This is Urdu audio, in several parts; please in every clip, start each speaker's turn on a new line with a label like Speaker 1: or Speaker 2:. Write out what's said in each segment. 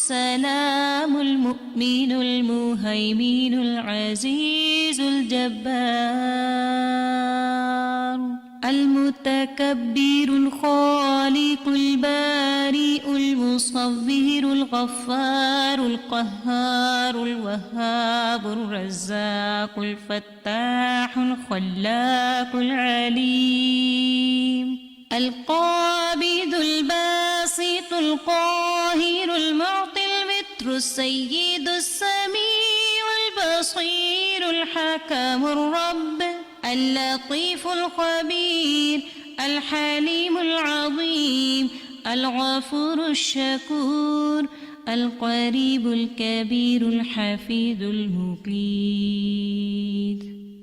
Speaker 1: السلام المؤمن المهيمن العزيز الجبار المتكبر الخالق البارئ المصور الغفار القهار الوهاب الرزاق الفتاح الخلاق العليم القابض الباسط القاهر المعطي الوتر السيد السميع البصير الحكم الرب اللطيف الخبير الحليم العظيم الغفور الشكور القريب الكبير الحفيظ المقيت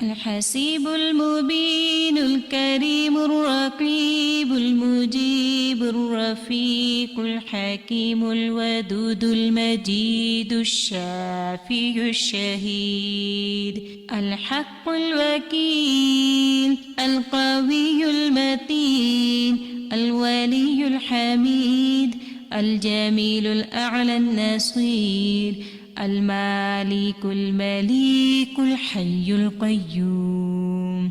Speaker 1: الحسيب المبين الكريم الرقيب المجيب الرفيق الحكيم الودود المجيد الشافي الشهيد الحق الوكيل القوي المتين الولي الحميد الجميل الأعلى النصير المالك المليك الحي القيوم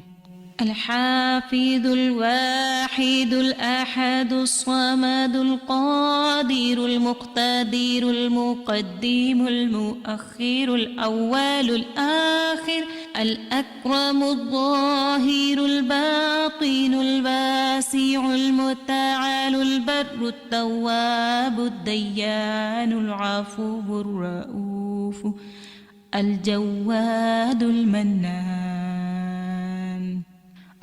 Speaker 1: الحافظ الواحد الأحد الصمد القادر المقتدر المقدم المؤخر الأول الآخر الأكرم الظاهر الباطن الواسع المتعال البر التواب الديان العفو الرؤوف الجواد المنان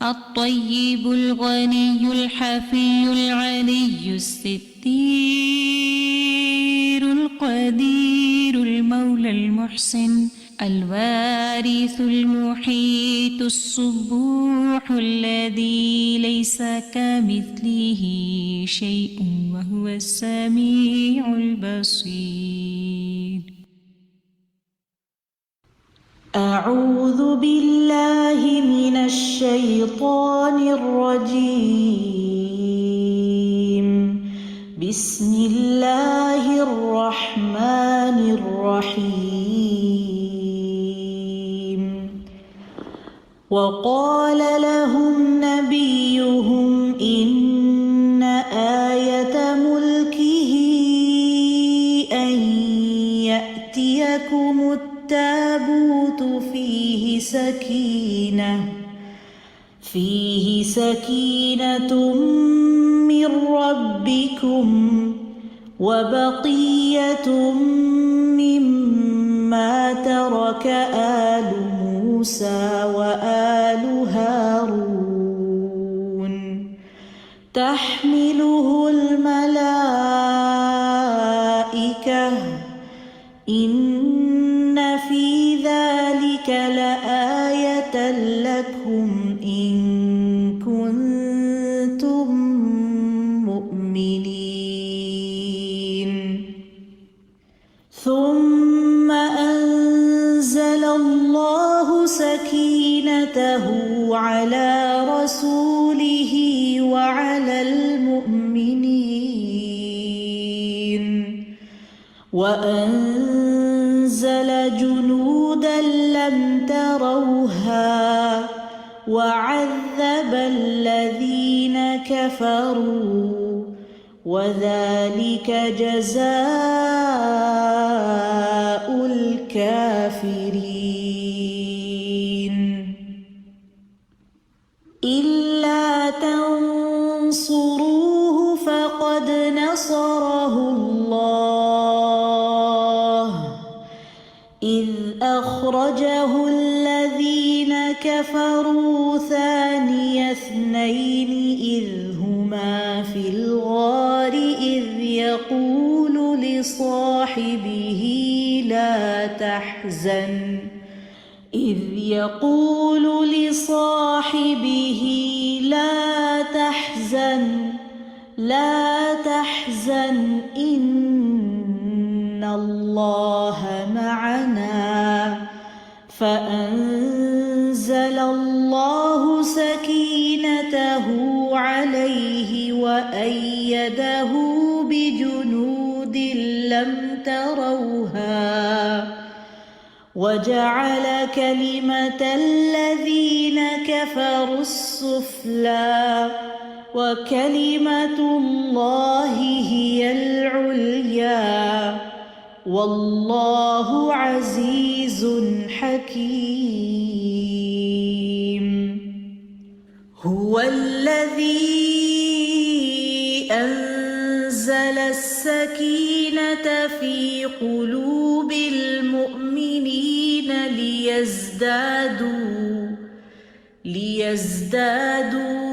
Speaker 1: الطيب الغني الحفي العلي الستير القدير المولى المحسن الوارث المحيط الصبوح الذي ليس كمثله شيء وهو السميع البصير.
Speaker 2: أعوذ بالله من الشيطان الرجيم. بسم الله الرحمن الرحيم. وقال لهم نبيهم إن آية ملكه أن يأتيكم التابوت فيه سكينة من ربكم وبقية مما ترك آل موسى وآل هارون تحمله الملائكة إن في ذلك لآية لكم إن كنتم مؤمنين. ثم أنزل الله سكينته على رسوله وعلى المؤمنين وأنزل جنودا لم تروها وعذب الذين كفروا وذلك جزاء الكافرين. إلا تنصروه فقد نصره الله إذ أخرجه الذين كفروا ثاني اثنين إذ هما في الغار إذ يقول لصاحبه لا تحزن إن الله معنا فأنزل الله سكينته عليه وأيده بجنود لم تروها وجعل كلمة الذين كفروا السفلى وكلمة الله هي العليا والله عزيز حكيم. هو الذي أنزل السكينة في قلوب المؤمنين ليزدادوا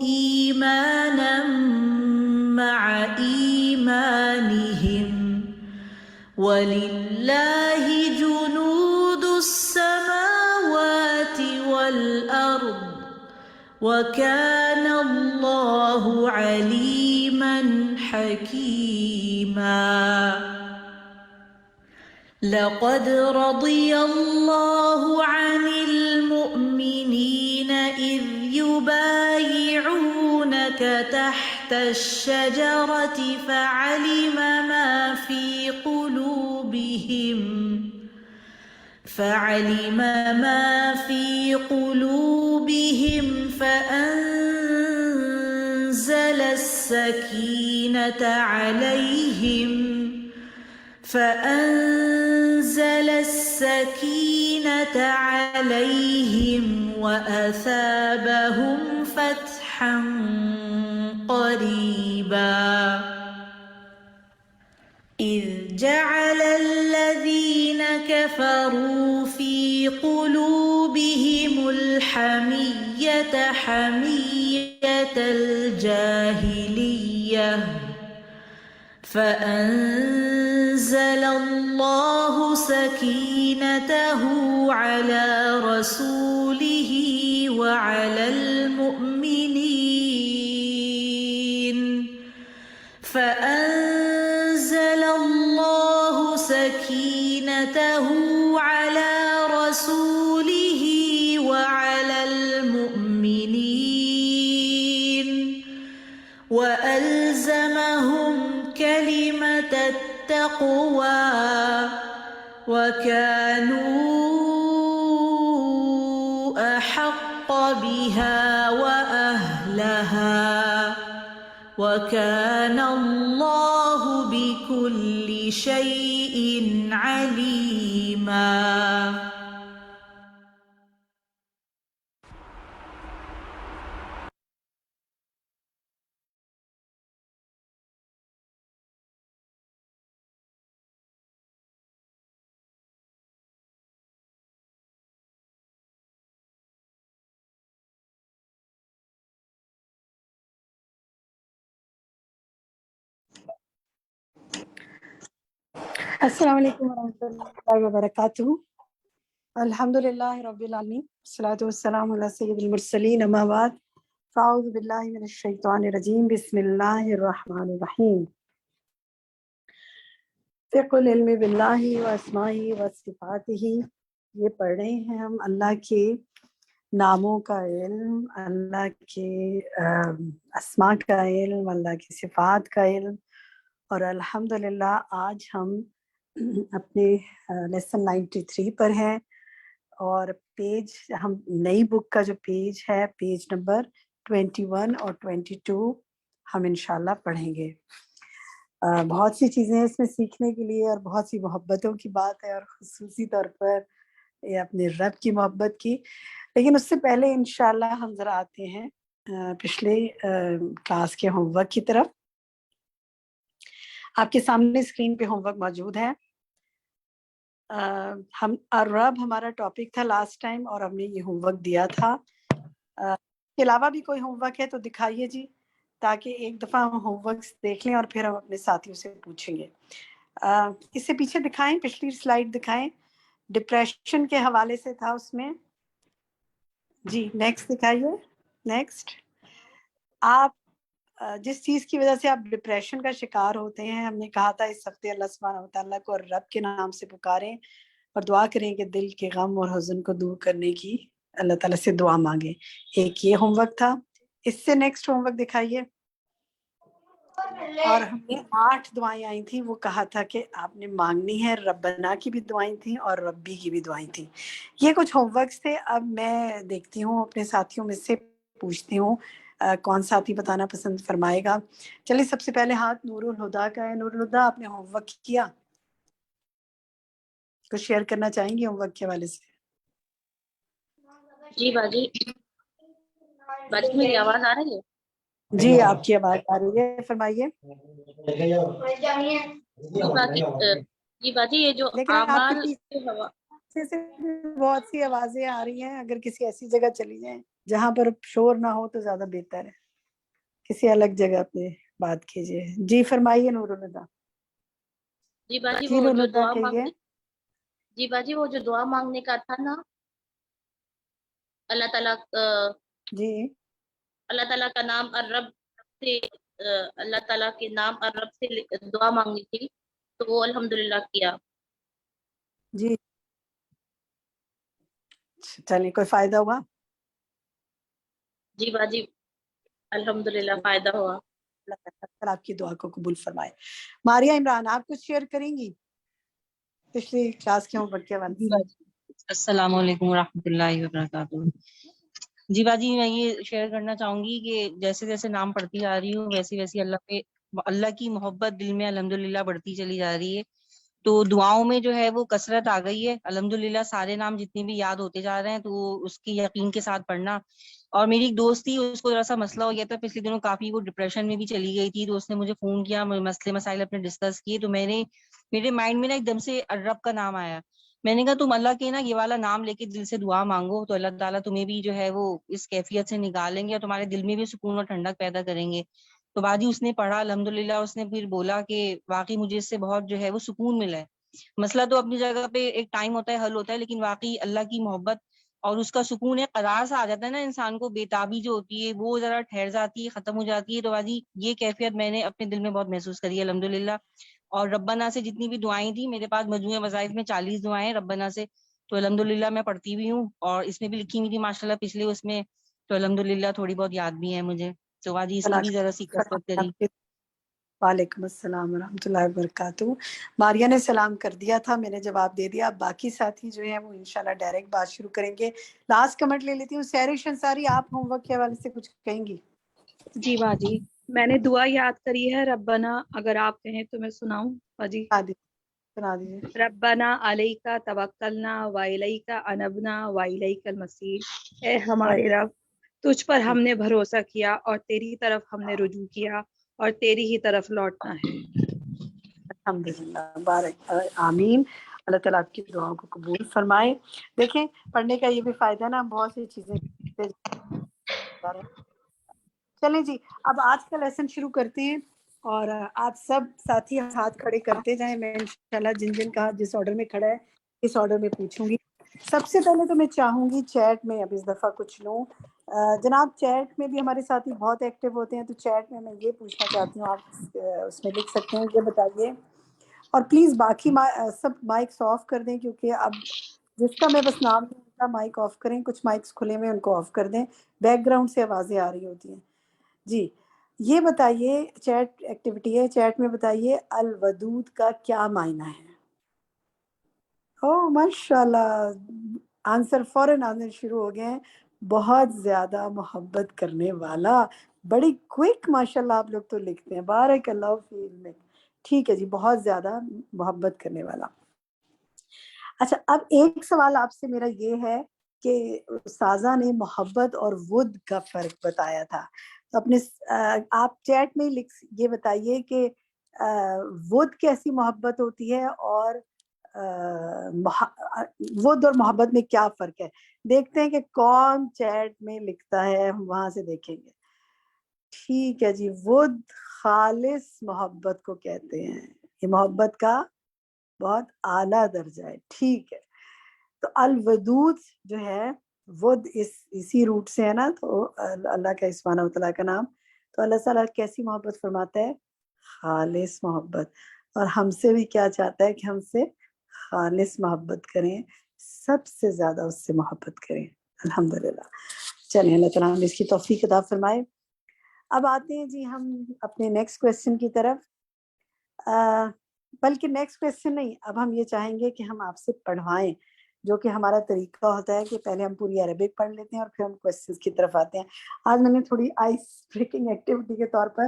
Speaker 2: إيمانا مع إيمانهم ولله جنود السماوات والأرض وكان الله عليما حكيما. لقد رضي الله عن المؤمنين إذ يبايعونك تحت الشجرة فعلم ما في قلوبهم فأنزل السكينة عليهم وأثابهم فتحا قريبا. إذ جعل الذين كفروا في قلوبهم الحمية حمية الجاهلية فأنزل الله سكينته على رسوله وعلى المؤمنين وألزمهم كلمة التقوى وكانوا أحق بها وأهلها وكان الله بكل شيء عليما.
Speaker 3: السلام علیکم ورحمۃ اللہ وبرکاتہ. الحمدللہ رب العالمین والصلاۃ والسلام علی سید المرسلین اما بعد فاعوذ باللہ من الشیطان الرجیم بسم اللہ الرحمن الرحیم. فقہ العلم باللہ واسمائہ وصفاتہ، یہ پڑھ رہے ہیں ہم اللہ کے ناموں کا علم، اللہ کے اسماء کا علم، اللہ کی صفات کا علم. اور الحمدللہ آج ہم اپنے لیسن 93 پر ہیں اور پیج، ہم نئی بک کا جو پیج ہے پیج نمبر 21 اور 22 ہم انشاءاللہ پڑھیں گے. بہت سی چیزیں اس میں سیکھنے کے لیے اور بہت سی محبتوں کی بات ہے، اور خصوصی طور پر یہ اپنے رب کی محبت کی. لیکن اس سے پہلے انشاءاللہ ہم ذرا آتے ہیں پچھلے کلاس کے ہوم ورک کی طرف. آپ کے سامنے اسکرین پہ ہوم ورک موجود ہے. ہم الرب ہمارا ٹاپک تھا لاسٹ ٹائم، اور ہم نے یہ ہوم ورک دیا تھا. اس کے علاوہ بھی کوئی ہوم ورک ہے تو دکھائیے جی، تاکہ ایک دفعہ ہم ہوم ورک دیکھ لیں اور پھر ہم اپنے ساتھیوں سے پوچھیں گے. اس سے پیچھے دکھائیں، پچھلی سلائیڈ دکھائیں، ڈپریشن کے حوالے سے تھا اس میں. جی نیکسٹ دکھائیے. نیکسٹ، آپ جس چیز کی وجہ سے آپ ڈپریشن کا شکار ہوتے ہیں، ہم نے کہا تھا اس ہفتے اللہ سبحانہ و تعالیٰ کو اور رب کے نام سے پکاریں اور دعا کریں کہ دل کے غم اور حزن کو دور کرنے کی اللہ تعالیٰ سے دعا مانگیں. ایک یہ ہوم ورک تھا. اس سے نیکسٹ ہوم ورک دکھائیے. اور ہم نے 8 دعائیں آئی تھیں، وہ کہا تھا کہ آپ نے مانگنی ہے، ربنا کی بھی دعائیں تھیں اور ربی کی بھی دعائیں تھیں. یہ کچھ ہوم ورکس تھے. اب میں دیکھتی ہوں اپنے ساتھیوں میں سے پوچھتی ہوں کون ساتھی بتانا پسند فرمائے گا. چلیے سب سے پہلے ہاتھ نور الہدا کا ہے. نور الہدا، آپ نے ہوم ورک کیا؟ کچھ شیئر کرنا چاہیں گے ہوم ورک کے حوالے سے؟
Speaker 4: جی باجی، باجی میری آواز آ رہی ہے؟
Speaker 3: جی آپ کی آواز آ رہی ہے، فرمائیے.
Speaker 4: جی باجی جی باجی، یہ جو
Speaker 3: لیکن آپ کے
Speaker 4: اعمال
Speaker 3: پیچھے سے بہت سی آوازیں آ رہی ہیں، اگر کسی ایسی جگہ چلی جائیں جہاں پر شور نہ ہو تو زیادہ بہتر ہے. کسی الگ جگہ پہ بات کیجیے. جی فرمائیے نور الہدا.
Speaker 4: جی باجی،
Speaker 3: جی
Speaker 4: وہ
Speaker 3: نور
Speaker 4: جو
Speaker 3: الہدا
Speaker 4: دعا
Speaker 3: کہیے.
Speaker 4: مانگنے جی باجی، وہ جو دعا مانگنے کا تھا نا، اللہ تعالیٰ
Speaker 3: جی
Speaker 4: اللہ تعالیٰ کا نام الرب سے اللہ تعالیٰ کے نام الرب سے دعا مانگنی تھی، تو وہ الحمدللہ کیا.
Speaker 3: جی چلیے، کوئی فائدہ ہوا؟
Speaker 4: جی باجی، الحمدللہ فائدہ ہوا.
Speaker 3: اللہ تعالیٰ آپ کی دعا کو قبول فرمائے. ماریہ عمران، آپ کچھ شیئر کریں گی پچھلی کلاس کے ہوم ورک کے حوالے
Speaker 5: جی
Speaker 3: سے؟
Speaker 5: باجی، السلام علیکم ورحمۃ اللہ وبرکاتہ. جی باجی، میں یہ شیئر کرنا چاہوں گی کہ جیسے جیسے نام پڑھتی جا رہی ہوں ویسے ویسے اللہ کی محبت دل میں الحمدللہ بڑھتی چلی جا رہی ہے. تو دعاؤں میں جو ہے وہ کثرت آ گئی ہے الحمدللہ. سارے نام جتنے بھی یاد ہوتے جا رہے ہیں تو اس کی یقین کے ساتھ پڑھنا. اور میری ایک دوست تھی، اس کو ذرا سا مسئلہ ہو گیا تھا پچھلے دنوں، کافی وہ ڈپریشن میں بھی چلی گئی تھی. تو اس نے مجھے فون کیا، مسئلے مسائل اپنے ڈسکس کیے. تو میرے مائنڈ میں نا ایک دم سے الرب کا نام آیا. میں نے کہا تم اللہ کے نا یہ والا نام لے کے دل سے دعا مانگو تو اللہ تعالیٰ تمہیں بھی جو ہے وہ اس کیفیت سے نکالیں گے اور تمہارے دل میں بھی سکون اور ٹھنڈک پیدا کریں گے. تو باجی اس نے پڑھا الحمدللہ. اس نے پھر بولا کہ واقعی مجھے اس سے بہت جو ہے وہ سکون ملا ہے. مسئلہ تو اپنی جگہ پہ ایک ٹائم ہوتا ہے، حل ہوتا ہے، لیکن واقعی اللہ کی محبت اور اس کا سکون ایک قرار سا آ جاتا ہے نا انسان کو. بےتابی جو ہوتی ہے وہ ذرا ٹھہر جاتی ہے، ختم ہو جاتی ہے. تو باجی یہ کیفیت میں نے اپنے دل میں بہت محسوس کری ہے الحمدللہ. اور ربنا سے جتنی بھی دعائیں تھیں، میرے پاس مجموعہ وظائف میں 40 دعائیں ربنا سے، تو الحمدللہ میں پڑھتی بھی ہوں. اور اس میں بھی لکھی ہوئی تھی ماشاءاللہ پچھلے اس میں، تو الحمدللہ تھوڑی بہت یاد بھی ہیں مجھے. تو باجی اس کی بھی ذرا سی کثرت کری.
Speaker 3: وعلیکم السلام ورحمۃ اللہ وبرکاتہ. ماریہ نے سلام کر دیا تھا، میں نے جواب دے دیا. اب باقی ساتھی جو ہیں وہ انشاءاللہ ڈائریکٹ بات شروع کریں گے. لاسٹ کمنٹ لے لیتی ہوں. سہرش انصاری، آپ ہوم ورک کے حوالے سے کچھ کہیں گی؟
Speaker 6: جی باجی، میں نے دعا یاد کری ہے ربنا، اگر آپ کہیں تو میں سناؤں باجی.
Speaker 3: سنا دیجیے.
Speaker 6: ربنا علیکا توکلنا و الیکا انبنا و الیک المصیر. اے ہمارے رب، تجھ پر ہم نے بھروسہ کیا اور تیری طرف ہم نے رجوع کیا اور تیری ہی طرف لوٹنا ہے.
Speaker 3: الحمدللہ، بارک آمین. اللہ تعالیٰ آپ کی دعاؤں کو قبول فرمائے. دیکھیں پڑھنے کا یہ بھی فائدہ ہے نا، بہت سی چیزیں. چلیں جی، اب آج کا لیسن شروع کرتے ہیں. اور آپ سب ساتھی ہاتھ کھڑے کرتے جائیں. میں انشاءاللہ جن جن کا جس آرڈر میں کھڑا ہے اس آرڈر میں پوچھوں گی. سب سے پہلے تو میں چاہوں گی چیٹ میں اب اس دفعہ کچھ لوں. جناب چیٹ میں بھی ہمارے ساتھی بہت ایکٹیو ہوتے ہیں، تو چیٹ میں یہ پوچھنا چاہتی ہوں، آپ اس میں لکھ سکتے ہیں. یہ بتائیے، اور پلیز باقی سب مائکس آف کر دیں، کیونکہ اب جس کا میں بس نام نہیں ہوتا مائک آف کریں. کچھ مائکس کھلے ہوئے ان کو آف کر دیں، بیک گراؤنڈ سے آوازیں آ رہی ہوتی ہیں. جی یہ بتائیے، چیٹ ایکٹیویٹی ہے، چیٹ میں بتائیے الودود کا کیا معنی ہے؟ او ماشاءاللہ، آنسر فوراً آنے شروع ہو گئے ہیں. بہت زیادہ محبت کرنے والا. بڑی کوئک ماشاءاللہ آپ لوگ تو لکھتے ہیں. بارک اللہ فی علمک. ٹھیک ہے جی، بہت زیادہ محبت کرنے والا. اچھا، اب ایک سوال آپ سے میرا یہ ہے کہ استاذہ نے محبت اور ود کا فرق بتایا تھا. تو اپنے آپ چیٹ میں یہ بتائیے کہ ود کیسی محبت ہوتی ہے، اور ود اور محبت میں کیا فرق ہے. دیکھتے ہیں کہ کون چیٹ میں لکھتا ہے، ہم وہاں سے دیکھیں گے. ٹھیک ہے جی، ود خالص محبت کو کہتے ہیں. یہ محبت کا بہت اعلیٰ درجہ ہے. ٹھیک ہے، تو الودود جو ہے ود اسی روٹ سے ہے نا، تو اللہ کا سبحانہ و تعالیٰ کا نام. تو اللہ تعالیٰ کیسی محبت فرماتا ہے؟ خالص محبت. اور ہم سے بھی کیا چاہتا ہے کہ ہم سے خالص محبت کریں، سب سے زیادہ اس سے محبت کریں. الحمدللہ. چلیں اللہ تعالیٰ ہم اس کی توفیق عطا فرمائے. اب آتے ہیں جی ہم اپنے نیکسٹ کویسچن کی طرف. بلکہ نیکسٹ کویسچن نہیں, اب ہم یہ چاہیں گے کہ ہم آپ سے پڑھوائیں, جو کہ ہمارا طریقہ ہوتا ہے کہ پہلے ہم پوری عربک پڑھ لیتے ہیں اور پھر ہم کویسچنس کی طرف آتے ہیں. آج میں نے تھوڑی آئس بریکنگ ایکٹیویٹی کے طور پر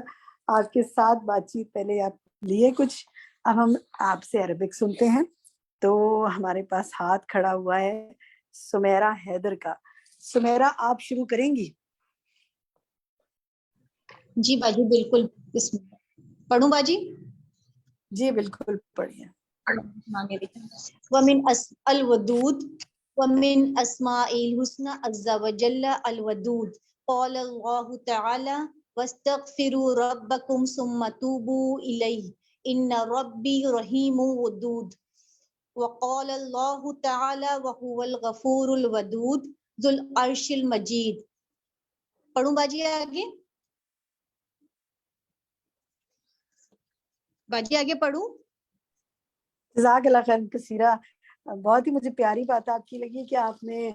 Speaker 3: آپ کے ساتھ بات چیت پہلے آپ لیے کچھ, اب ہم آپ سے عربک سنتے ہیں. تو ہمارے پاس ہاتھ کھڑا ہوا ہے سمیرہ حیدر کا. سمیرہ آپ شروع کریں گی؟
Speaker 7: جی باجی بالکل, بسم اللہ. پڑھوں باجی؟
Speaker 3: جی بالکل پڑھیے.
Speaker 7: ومن الودود ومن اسماء الحسنى عز وجل الودود قال الله تعالى واستغفروا ربكم ثم توبوا إليه إن ربي رحيم ودود. وقال الله تعالى وهو الغفور الودود ذو العرش المجيد. پڑھوں باجی آگے؟ باجی آگے پڑھوں؟
Speaker 3: جزاک اللہ خیر کثیرہ. بہت ہی مجھے پیاری بات آپ کی لگی کہ آپ نے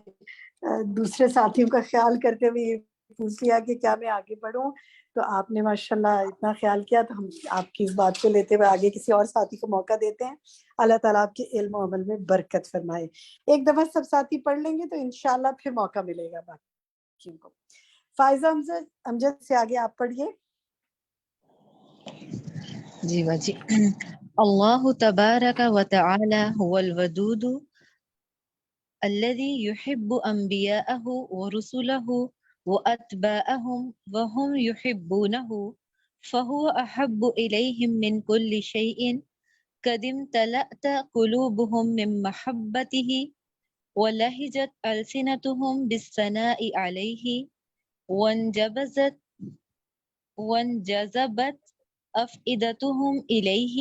Speaker 3: دوسرے ساتھیوں کا خیال کرتے ہوئے یہ پوچھ لیا کہ کیا میں آگے بڑھوں. تو آپ نے ماشاءاللہ اتنا خیال کیا, تو ہم آپ کی اس بات کو لیتے ہوئے آگے کسی اور ساتھی کو موقع دیتے ہیں. اللہ تعالیٰ آپ کے علم و عمل میں برکت فرمائے. ایک دفعہ سب ساتھی پڑھ لیں گے تو انشاءاللہ پھر موقع ملے گا باقیوں کو. فائزہ امجد سے آگے آپ پڑھیے.
Speaker 8: جی باجی. اللہ تبارک و تعالی هو الودود الذي يحب انبیاءه ورسله واتباعهم وهم يحبونه فهو احب اليهم من كل شيء قد امتلأت قلوبهم من محبته ولهجت ألسنتهم بالثناء عليه وانجذبت أفئدتهم إليه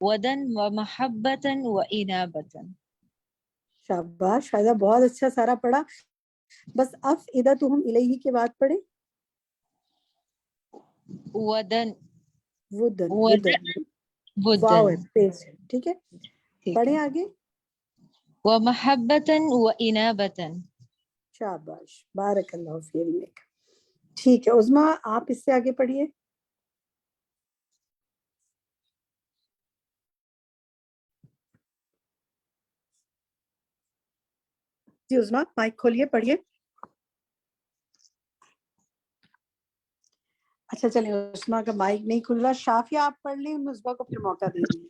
Speaker 8: ودن ومحبة وإنابة.
Speaker 3: شاباش فائدہ, بہت اچھا سارا پڑھا. بس افئدتہم الیہ کے بعد پڑھے
Speaker 8: ودن
Speaker 3: ودن. واو
Speaker 8: ودن
Speaker 3: پیش, ٹھیک ہے,
Speaker 8: ٹھیک
Speaker 3: پڑھیں
Speaker 8: ہے.
Speaker 3: آگے.
Speaker 8: ومحبة وإنابة.
Speaker 3: شاباش, بارک اللہ فی علمک. ٹھیک ہے عظمیٰ, آپ اس سے آگے پڑھیے. جی عظمیٰ مائک کھولیے, پڑھیے. اچھا چلیں, عثمہ کا مائک نہیں کھل رہا. شافیہ آپ پڑھ لیں, مصباح کو پھر موقع دے دیں.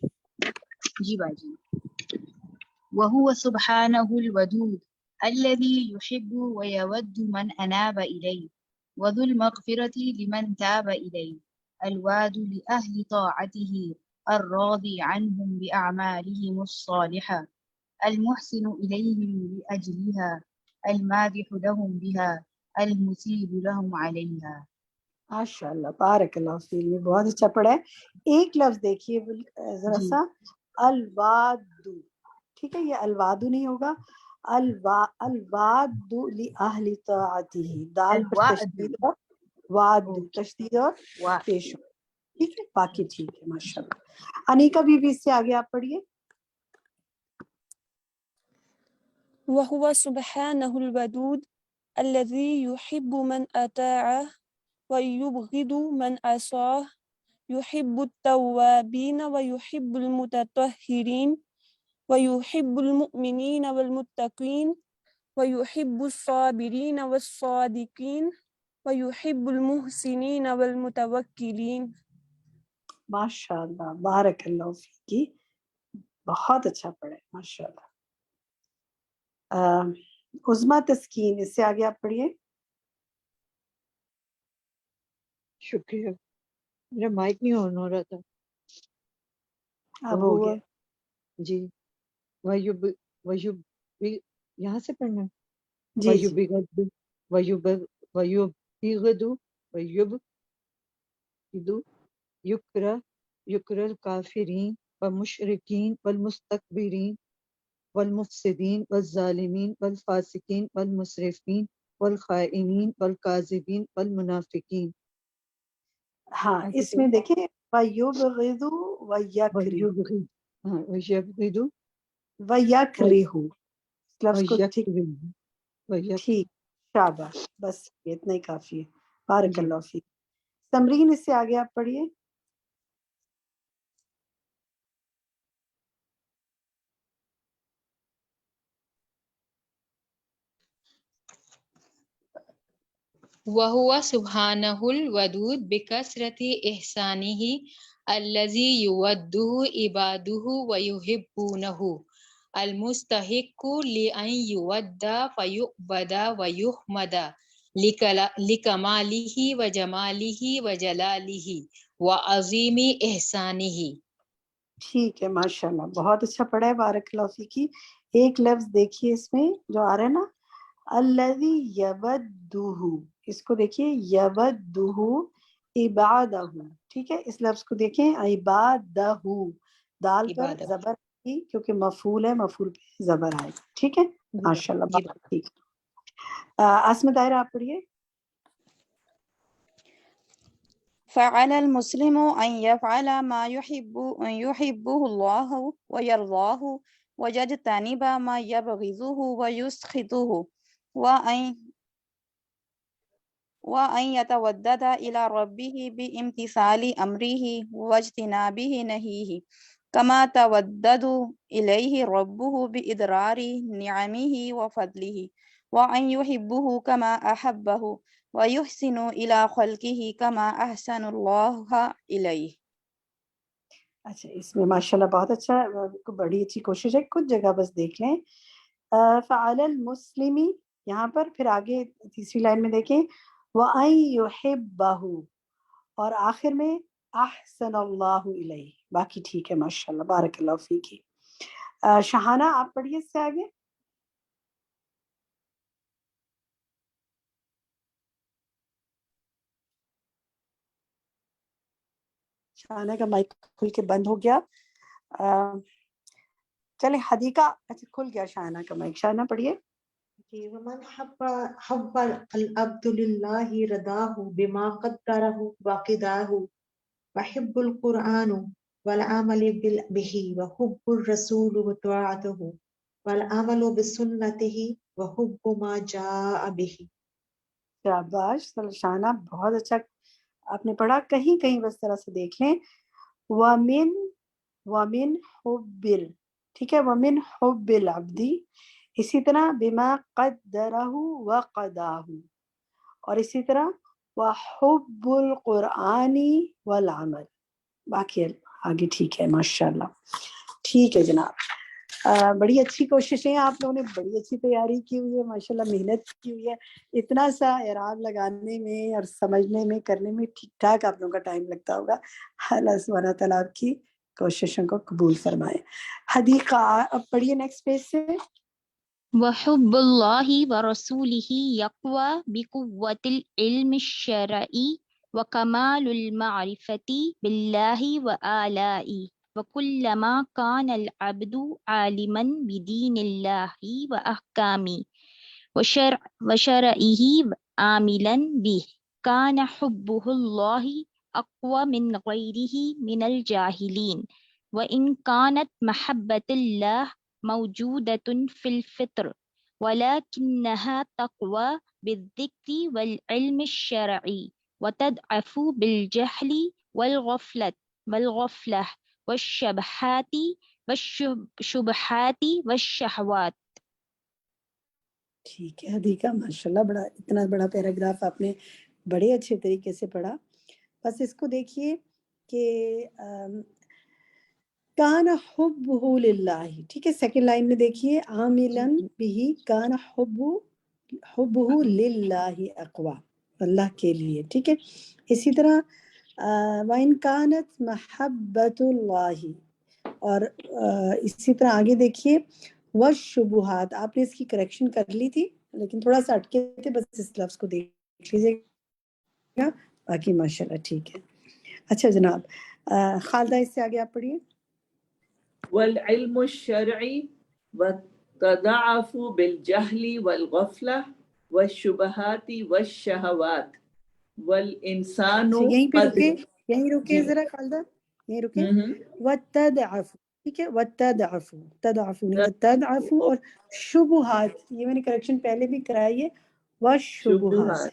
Speaker 9: جی باجی. وهو سبحانه الودود الذي يحب ويود من أناب إليه وذو المغفرة لمن تاب إليه الواد لأهل طاعته الراضي عنهم بأعمالهم الصالحة المحسن إليهم لأجلها المادح لهم بها المثيب لهم عليها.
Speaker 3: ماشاء اللہ, بارک اللہ فی علمک, بہت اچھا پڑھا ہے. ایک لفظ دیکھیے ذرا
Speaker 9: جی.
Speaker 3: سا, الوادو, ٹھیک ہے, یہ الوادو نہیں ہوگا, الواد لأہل طاعتہ, دال پر
Speaker 9: الوعد
Speaker 3: تشدید اور واد
Speaker 9: اوکے.
Speaker 3: تشدید اور پیش, ٹھیک ہے, باقی ٹھیک ہے ماشاء اللہ. انیکا بی بی اس سے آگے آپ پڑھیے.
Speaker 10: وهو سبحانه الودود الذي يحب من أطاعه ويبغض من عصاه يحب التوابين ويحب المتطهرين ويحب المؤمنين والمتقين ويحب الصابرين والصادقين ويحب المحسنين والمتوكلين.
Speaker 3: ماشاء اللہ, بارک اللہ فیکی, بہت اچھا پڑھے ماشاء اللہ. عظمیٰ تسکین, اس سے آگے آپ پڑھیے.
Speaker 11: شکریہ, میرا مائک نہیں آن ہو رہا تھا.
Speaker 3: اب ہو گیا.
Speaker 11: جی. ویب یہاں سے پڑھنا.
Speaker 3: جی جی.
Speaker 11: یکر الکافرین والمشرکین والمستکبرین والمفسدین والظالمین والفاسقین والمسرفین والخائنین والکاذبین والمنافقین.
Speaker 3: ہاں اس میں دیکھیں وَيُبْغِضُ وَيَكْرِهُ,
Speaker 11: وَيَبْغِضُ
Speaker 3: وَيَكْرِهُ, لفظ کو ٹھیک
Speaker 11: وَيَكْرِهُ.
Speaker 3: ٹھیک, شاباش, بس اتنا ہی کافی ہے. بارک
Speaker 11: جی.
Speaker 3: اللہ فیک. تمرین اس سے آگے آپ پڑھیے.
Speaker 8: وهو سبحانه الودود بكثرة إحسانه الذي يوده عباده ويحبونه المستحق لأن يود فيعبد ويحمد لكماله وجماله وجلاله وعظيم إحسانه.
Speaker 3: ٹھیک ہے ماشاء اللہ بہت اچھا پڑھا ہے. بارک اللہ فیکی. ایک لفظ دیکھیے اس میں جو آ رہا ہے نا الذی یودہ, اس کو دیکھیے یودہ عبادہ, ٹھیک ہے. اس لفظ کو دیکھیں عبادہ, دال پر
Speaker 8: عبادہ.
Speaker 3: زبر کی کیونکہ مفعول ہے, مفعول پہ زبر آئے گا, ٹھیک ہے. ماشاء اللہ
Speaker 8: جی
Speaker 3: بات ٹھیک. عاصمہ طاہرہ آپ پڑھیے.
Speaker 10: فعلى المسلم أن يفعل ما يحبه الله ويرضاه ويجتنب ما يبغضه ويسخطه وأن يتودد إلى ربه بامتثال أمره واجتنابه نهيه كما تودد إليه ربه بإدرار نعمه وفضله وأن يحبه كما أحبه وَيُحْسِنُ إِلَىٰ خَلْقِهِ كَمَا أَحْسَنَ اللَّهُ إِلَيْهِ.
Speaker 3: اچھا اس میں ماشاءاللہ بہت اچھا, بڑی اچھی کوشش ہے. کچھ جگہ بس دیکھ لیں. فَعَلَى الْمُسْلِمِ یہاں پر, پھر آگے تیسری لائن میں دیکھیں وَأَن يُحِبَّهُ, اور آخر میں أَحْسَنَ اللَّهُ إِلَيْهِ. باقی ٹھیک ہے ماشاءاللہ بارک اللہ فیکی. شہانہ آپ پڑھیے اس سے آگے. شہانہ کا مائک کھل کے بند ہو گیا. چلے حدیقہ, اچھا کھل گیا شہانہ کا مائک. شہانہ پڑھیے.
Speaker 11: ومن حب العبد لله رداه بما قدره وقداه وحب القرآن والعمل به وحب الرسول وطاعته والعمل بسنته وحب ما جاء به.
Speaker 3: شاباش شہانہ, بہت اچھا آپ نے پڑھا. کہیں کہیں بس طرح سے دیکھ لیں ومن حب, ٹھیک ہے, ومن حب العبدی, اسی طرح بما قدرہ وقداہ, اور اسی طرح وحب القرآن والعمل. باقی آگے ٹھیک ہے ماشاءاللہ. ٹھیک ہے جناب, بڑی اچھی کوششیں, آپ لوگوں نے بڑی اچھی تیاری کی ہوئی ہے ماشاءاللہ, محنت کی ہوئی ہے. اتنا سا اعراب لگانے میں اور سمجھنے میں کرنے میں ٹھیک ٹھاک آپ لوگوں کا ٹائم لگتا ہوگا. اللہ سبحانہ تعالیٰ آپ کی کوششوں کو قبول فرمائے. حدیقہ اب پڑھیے نیکسٹ پیج سے.
Speaker 12: وحب الله ورسوله يقوى بقوة العلم الشرعي وكمال المعرفة بالله وآلائه وكلما كان العبد عالما بدين الله وأحكامه وشرعه عاملا به كان حبه الله أقوى من غيره من الجاهلين وإن كانت محبة الله موجودة في الفطر ولكنها تقوى بالذكر والعلم الشرعي وتضعف بالجهل والغفلة والشبهات والشهوات.
Speaker 3: ٹھیک ہے حدیقہ, ماشاءاللہ بڑا اتنا بڑا پیراگراف آپ نے بڑے اچھے طریقے سے پڑھا. بس اس کو دیکھیے کہ کان حبہ للہ, ٹھیک ہے. سیکنڈ لائن میں دیکھیے عاملا بہ کان حبہ للہ اقوا, اللہ کے لیے, ٹھیک ہے. اسی طرح وَإِن كَانَتْ مَحَبَّةُ اللَّهِ, اور اسی طرح آگے دیکھیے والشبہات. آپ نے اس کی کریکشن کر لی تھی لیکن تھوڑا سا اٹکے تھے, بس اس لفظ کو دیکھ لیجیے گا. باقی ماشاءاللہ ٹھیک ہے. اچھا جناب, خالدہ اس سے آگے آپ پڑھیے.
Speaker 13: والعلم الشرعي والتضعف بالجهل والغفلة والشبهات والشهوات والإنسان
Speaker 3: یہیں پہ رکے, یہیں رکے ذرا خالدہ, یہیں رکے. والتضعف, ٹھیک ہے, والتضعف, تضعف نہیں, والتضعف, اور شبہات, یہ میں نے کریکشن پہلے بھی کرائی ہے, والشبہات,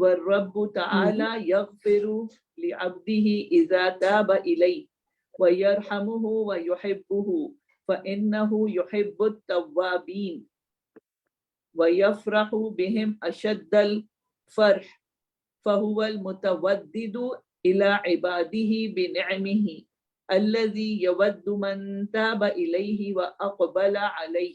Speaker 13: والرب تعالى يغفر لعبده إذا تاب إليه ويرحمه ويحبه فإنه يحب التوابين ويفرح بهم أشد الفرح فهو المتودد إلى عباده بنعمه الذي يود من تاب إليه وأقبل عليه.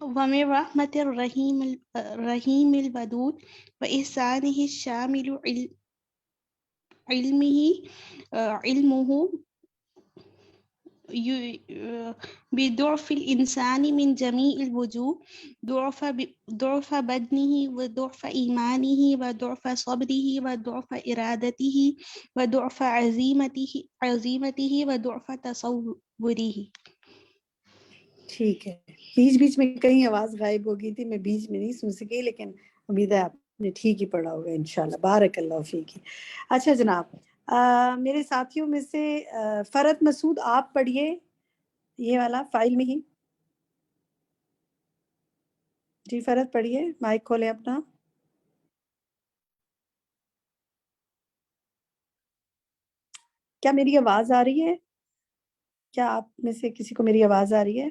Speaker 14: ومن رحمة الرحيم الودود وإحسانه الشامل علمه بضعف الإنسان من جميع الوجوه، ضعف بدنه وضعف إيمانه وضعف صبره وضعف إرادته وضعف عزيمته وضعف تصوره.
Speaker 3: ٹھیک ہے، بیچ بیچ میں کئی آواز غائب ہو گئی تھی، میں بیچ میں نہیں سن سکی، لیکن امید ہے آپ نے ٹھیک ہی پڑھا ہوگا انشاءاللہ. بارک اللہ فیکی. اچھا جناب، میرے ساتھیوں میں سے فرد مسعود آپ پڑھیے یہ والا فائل میں ہی. جی فرد پڑھیے، مائک کھولیں اپنا. کیا میری آواز آ رہی ہے؟ کیا آپ میں سے کسی کو میری آواز آ رہی ہے؟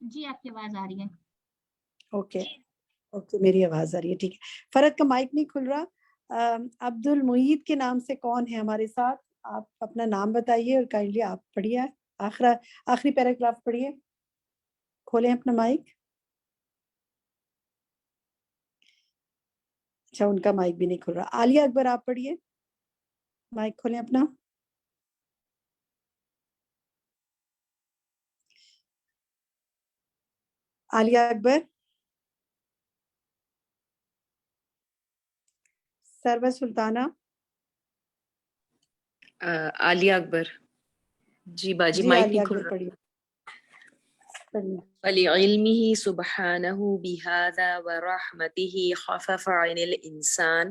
Speaker 12: جی آپ کی آواز آ رہی ہے.
Speaker 3: اوکے اوکے، میری آواز آ رہی ہے، ٹھیک ہے. فرد کا مائک نہیں کھل رہا. عبد المعید کے نام سے کون ہے ہمارے ساتھ؟ آپ اپنا نام بتائیے اور کائنڈلی آپ پڑھیے، آخری پیراگراف پڑھیے. کھولیں اپنا مائک. اچھا ان کا مائک بھی نہیں کھل رہا. عالیہ اکبر آپ پڑھیے، مائک کھولیں اپنا. عالیہ اکبر. سرور سلطانہ.
Speaker 15: عالیہ اکبر. جی باجی
Speaker 3: جی
Speaker 15: مائک
Speaker 3: عالیہ
Speaker 15: نہیں کھل
Speaker 3: اکبر
Speaker 15: رہا.
Speaker 3: پڑھیے.
Speaker 15: ولعلمه سبحانه بهذا ورحمته خفف عن الإنسان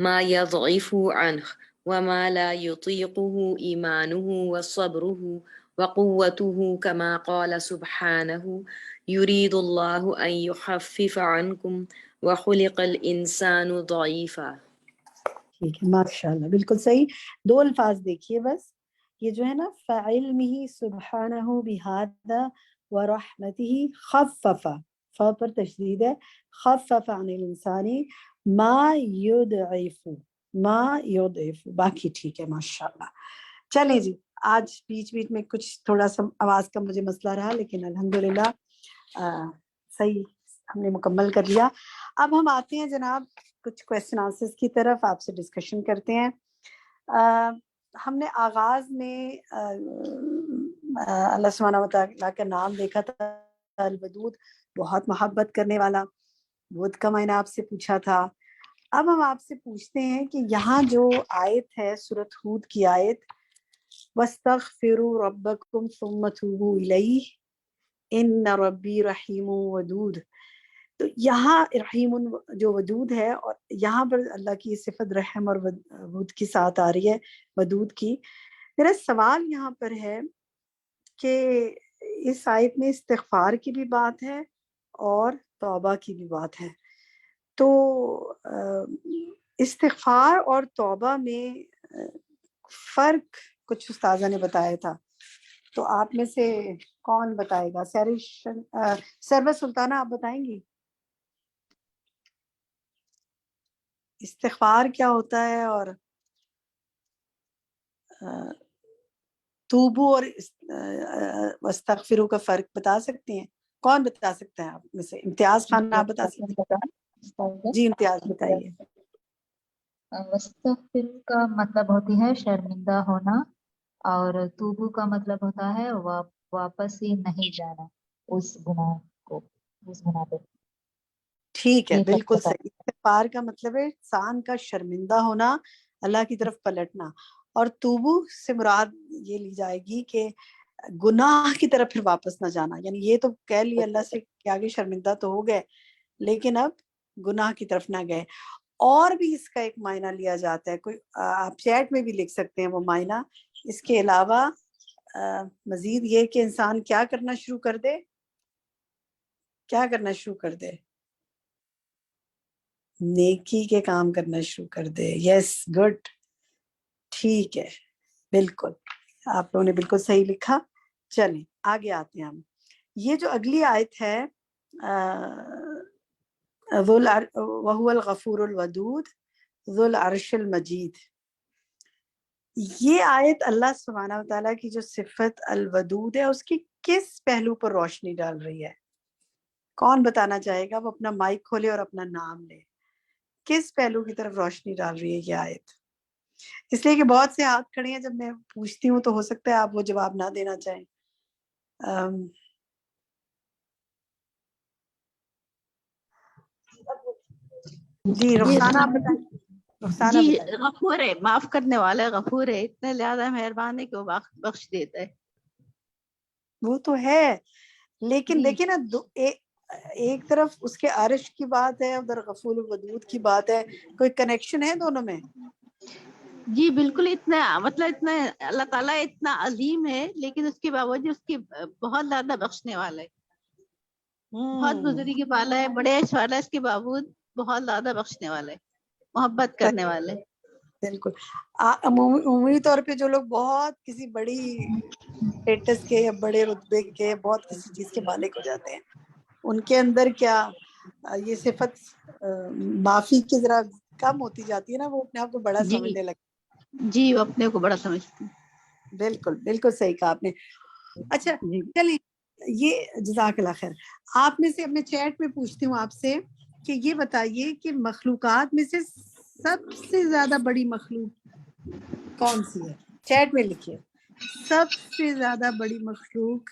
Speaker 15: ما يضعف عنه وما لا يطيقه إيمانه وصبره وقوته كما قال سبحانه يريد الله أن يخفف عنكم وخلق الإنسان ضعيفا.
Speaker 3: ٹھیک ہے، ماشاءاللہ بالکل صحیح. دو الفاظ دیکھیے بس، یہ جو ہے نا فعلمہ سبحانہ بہذا ورحمتہ خفف، فا پر تشدید ہے، خفف عن الانسانی ما یضعف، باقی ٹھیک ہے ماشاءاللہ. چلیں جی، آج بیچ بیچ میں کچھ تھوڑا سا آواز کا مجھے مسئلہ رہا، لیکن الحمدللہ صحیح ہم نے مکمل کر لیا. اب ہم آتے ہیں جناب کچھ کویسچن آنسرز کی طرف، آپ سے ڈسکشن کرتے ہیں. ہم نے آغاز میں اللہ سبحانہ و تعالیٰ کا نام دیکھا تھا الودود، بہت محبت کرنے والا. ود کا معنی آپ سے پوچھا تھا. اب ہم آپ سے پوچھتے ہیں کہ یہاں جو آیت ہے سورۃ ہود کی آیت وَاسْتَغْفِرُوا رَبَّكُمْ ثُمَّ تُوبُوا إِلَيْهِ إِنَّ رَبِّي رَحِيمٌ وَدُودٌ، تو یہاں رحیم جو ودود ہے، اور یہاں پر اللہ کی صفت رحم اور ودود کی ساتھ آ رہی ہے، ودود کی. میرا سوال یہاں پر ہے کہ اس آیت میں استغفار کی بھی بات ہے اور توبہ کی بھی بات ہے، تو استغفار اور توبہ میں فرق کچھ استاذہ نے بتایا تھا، تو آپ میں سے کون بتائے گا؟ سرور سلطانہ آپ بتائیں گی استغفار کیا ہوتا ہے اور توبو اور استغفروا کا فرق بتا سکتے ہیں؟ کون بتا سکتا ہے آپ میں سے؟ امتیاز خان آپ بتا سکتے ہیں؟ جی امتیاز بتائیے.
Speaker 16: وستغفر کا مطلب ہوتی ہے شرمندہ ہونا، اور توبو کا مطلب ہوتا ہے واپس ہی نہیں جانا اس گناہ کو، اس گناہ پہ.
Speaker 3: ٹھیک ہے،
Speaker 16: یہ فرق
Speaker 3: بالکل
Speaker 16: بتا.
Speaker 3: صحیح. استغفار کا مطلب ہے انسان کا شرمندہ ہونا، اللہ کی طرف پلٹنا، اور توبو سے مراد یہ لی جائے گی کہ گناہ کی طرف پھر واپس نہ جانا. یعنی یہ تو کہہ لی اللہ سے کہ آگے شرمندہ تو ہو گئے لیکن اب گناہ کی طرف نہ گئے. اور بھی اس کا ایک معنی لیا جاتا ہے، کوئی آپ چیٹ میں بھی لکھ سکتے ہیں وہ معنی. اس کے علاوہ مزید یہ کہ انسان کیا کرنا شروع کر دے، کیا کرنا شروع کر دے، نیکی کے کام کرنا شروع کر دے. یس گڈ، ٹھیک ہے، بالکل آپ لوگوں نے بالکل صحیح لکھا. چلیں آگے آتے ہیں ہم. یہ جو اگلی آیت ہے وَهُوَ الْغَفُورُ الْوَدُودُ ذُو الْعَرْشِ الْمَجِيدُ، یہ آیت اللہ سبحانہ وتعالیٰ کی جو صفت الودود ہے اس کی کس پہلو پر روشنی ڈال رہی ہے؟ کون بتانا چاہے گا؟ وہ اپنا مائک کھولے اور اپنا نام لے. کس پہلو کی طرف روشنی ڈال رہی ہے یہ آیت؟ اس لیے کہ بہت سے ہاتھ کھڑے ہیں، جب میں پوچھتی ہوں تو ہو سکتا ہے آپ وہ جواب نہ دینا چاہیں. جی رخسانہ آپ بتائیں. رخسانہ
Speaker 10: جی
Speaker 3: بتائیں.
Speaker 10: غفور ہے، معاف کرنے والا ہے، غفور ہے، اتنا زیادہ مہربان ہے کہ وہ بخش دیتا ہے.
Speaker 3: وہ تو ہے، لیکن
Speaker 10: جی
Speaker 3: دیکھیں نا ایک طرف اس کے عرش کی بات ہے، ادھر غفور الودود کی بات ہے. کوئی کنیکشن ہے دونوں میں؟
Speaker 10: جی بالکل. اتنا اللہ تعالیٰ اتنا عظیم ہے، لیکن اس کے باوجود اس کی بہت زیادہ بخشنے والا ہے، بہت بزرگی والا ہے، بڑے عرش والا ہے، اس کے باوجود بہت زیادہ بخشنے والا ہے، محبت کرنے والا ہے.
Speaker 3: بالکل. عمومی طور پہ جو لوگ بہت کسی بڑی اسٹیٹس کے یا بڑے رتبے کے، بہت کسی چیز کے مالک ہو جاتے ہیں، ان کے اندر کیا یہ صفت معافی کی ذرا کم ہوتی جاتی ہے نا، وہ اپنے آپ کو بڑا
Speaker 10: جی
Speaker 3: سمجھنے لگتے.
Speaker 10: جی وہ اپنے کو بڑا سمجھتے ہیں.
Speaker 3: بالکل بالکل صحیح کہا آپ نے. اچھا چلیں، یہ جزاک اللہ خیر. آپ میں سے میں چیٹ میں پوچھتی ہوں آپ سے کہ یہ بتائیے کہ مخلوقات میں سے سب سے زیادہ بڑی مخلوق کون سی ہے؟ چیٹ میں لکھیے. سب سے زیادہ بڑی مخلوق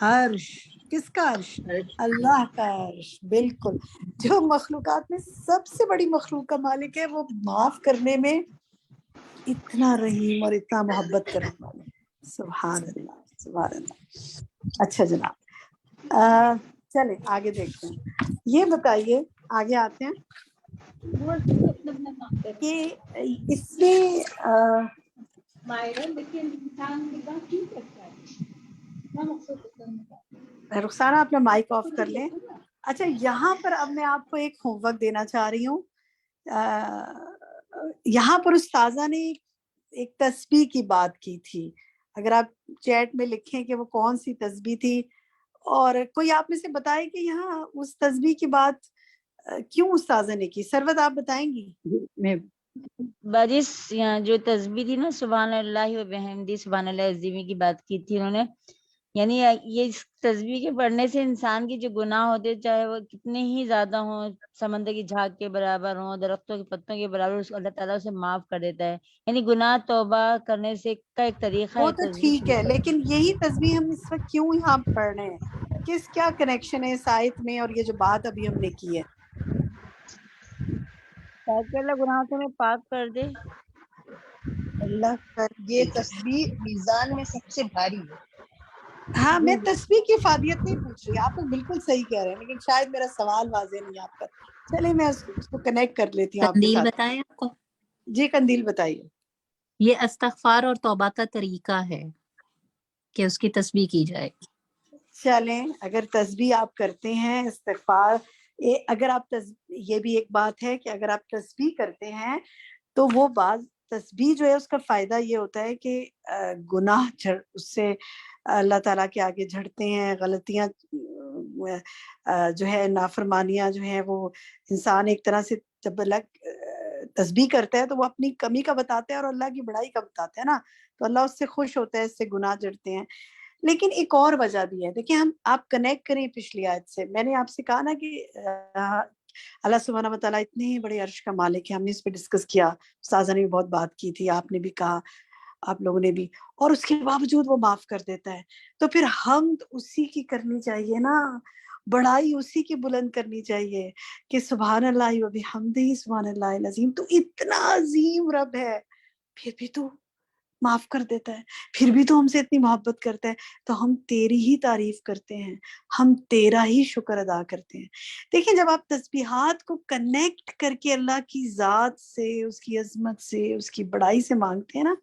Speaker 3: عرش. کس کا عرش؟ اللہ کا عرش. بالکل. جو مخلوقات میں سب سے بڑی مخلوق کا مالک ہے، وہ معاف کرنے میں اتنا رحیم اور اتنا محبت کرنے والا. سبحان اللہ سبحان اللہ. اچھا جناب، چلیں آگے دیکھتے ہیں. یہ بتائیے، آگے آتے ہیں کہ اس میں رخسانہ اپنا مائک آف کر لیں. اچھا یہاں پر اب میں آپ کو ایک ہوم ورک دینا چاہ رہی ہوں. یہاں پر استاذہ نے ایک تسبیح کی بات کی تھی. اگر آپ چیٹ میں لکھیں کہ وہ کون سی تسبیح تھی، اور کوئی آپ میں سے بتائے کہ یہاں اس تسبیح کی بات کیوں استاذہ نے کی. سروت آپ بتائیں گی؟
Speaker 17: میں باجس یہاں جو تسبیح تھی نا، سبحان اللہ و بحمدی سبحان اللہ عظیمی کی بات کی تھی انہوں نے. یعنی یہ تسبیح کے پڑھنے سے انسان کی جو گناہ ہوتے، چاہے وہ کتنے ہی زیادہ ہوں، سمندر کی جھاگ کے برابر ہوں، درختوں کے پتوں کے برابر، اس کو اللہ تعالیٰ اسے معاف کر دیتا ہے. یعنی گناہ توبہ کرنے سے کا ایک طریقہ
Speaker 3: وہ
Speaker 17: ہے
Speaker 3: تو
Speaker 17: تسبیح
Speaker 3: ٹھیک
Speaker 17: شروع
Speaker 3: ہے،
Speaker 17: کرنا.
Speaker 3: لیکن یہی تسبیح ہم اس وقت کیوں یہاں پڑھ رہے ہیں؟ کیا کنیکشن ہے اس آیت میں اور یہ جو بات ابھی ہم نے کی ہے؟
Speaker 17: تاکہ اللہ گناہوں سے ہمیں پاک کر دے.
Speaker 10: اللہ کا یہ تسبیح میزان میں سب سے بھاری ہے.
Speaker 3: ہاں میں تسبیح کی افادیت نہیں پوچھ رہی، آپ بالکل صحیح کہہ رہے ہیں، لیکن شاید میرا سوال واضح نہیں ہے آپ کا. چلے میں اس کو کنیکٹ کر لیتی ہوں آپ کے
Speaker 12: قندیل
Speaker 3: ساتھ.
Speaker 12: بتائیں آپ کو،
Speaker 3: جی قندیل بتائیے.
Speaker 12: یہ استغفار اور توبہ کا طریقہ ہے کہ اس کی تسبیح کی جائے.
Speaker 3: چلیں اگر تسبیح آپ کرتے ہیں، استغفار، اگر آپ یہ بھی ایک بات ہے کہ اگر آپ تسبیح کرتے ہیں تو وہ بعض تسبیح جو ہے اس کا فائدہ یہ ہوتا ہے کہ گناہ اس سے اللہ تعالیٰ کے آگے جھڑتے ہیں، غلطیاں جو ہے، نافرمانیاں جو ہیں، وہ انسان ایک طرح سے جب اللہ تسبیح کرتا ہے تو وہ اپنی کمی کا بتاتا ہے اور اللہ کی بڑائی کا بتاتا ہے نا، تو اللہ اس سے خوش ہوتا ہے، اس سے گناہ جھڑتے ہیں. لیکن ایک اور وجہ بھی ہے. دیکھیں آپ کنیکٹ کریں پچھلی آیت سے. میں نے آپ سے کہا نا کہ اللہ سبحانہ و تعالیٰ اتنے بڑے عرش کا مالک ہے. ہم نے اس پہ ڈسکس کیا، استاذہ نے بھی بہت بات کی تھی، آپ نے بھی کہا، آپ لوگوں نے بھی، اور اس کے باوجود وہ معاف کر دیتا ہے. تو پھر حمد اسی کی کرنی چاہیے نا، بڑائی اسی کی بلند کرنی چاہیے کہ سبحان اللہ و بحمدہ سبحان اللہ العظیم. تو اتنا عظیم رب ہے، پھر بھی تو معاف کر دیتا ہے، پھر بھی تو ہم سے اتنی محبت کرتا ہے. تو ہم تیری ہی تعریف کرتے ہیں، ہم تیرا ہی شکر ادا کرتے ہیں. دیکھیں جب آپ تسبیحات کو کنیکٹ کر کے اللہ کی ذات سے، اس کی عظمت سے، اس کی بڑائی سے مانگتے ہیں نا،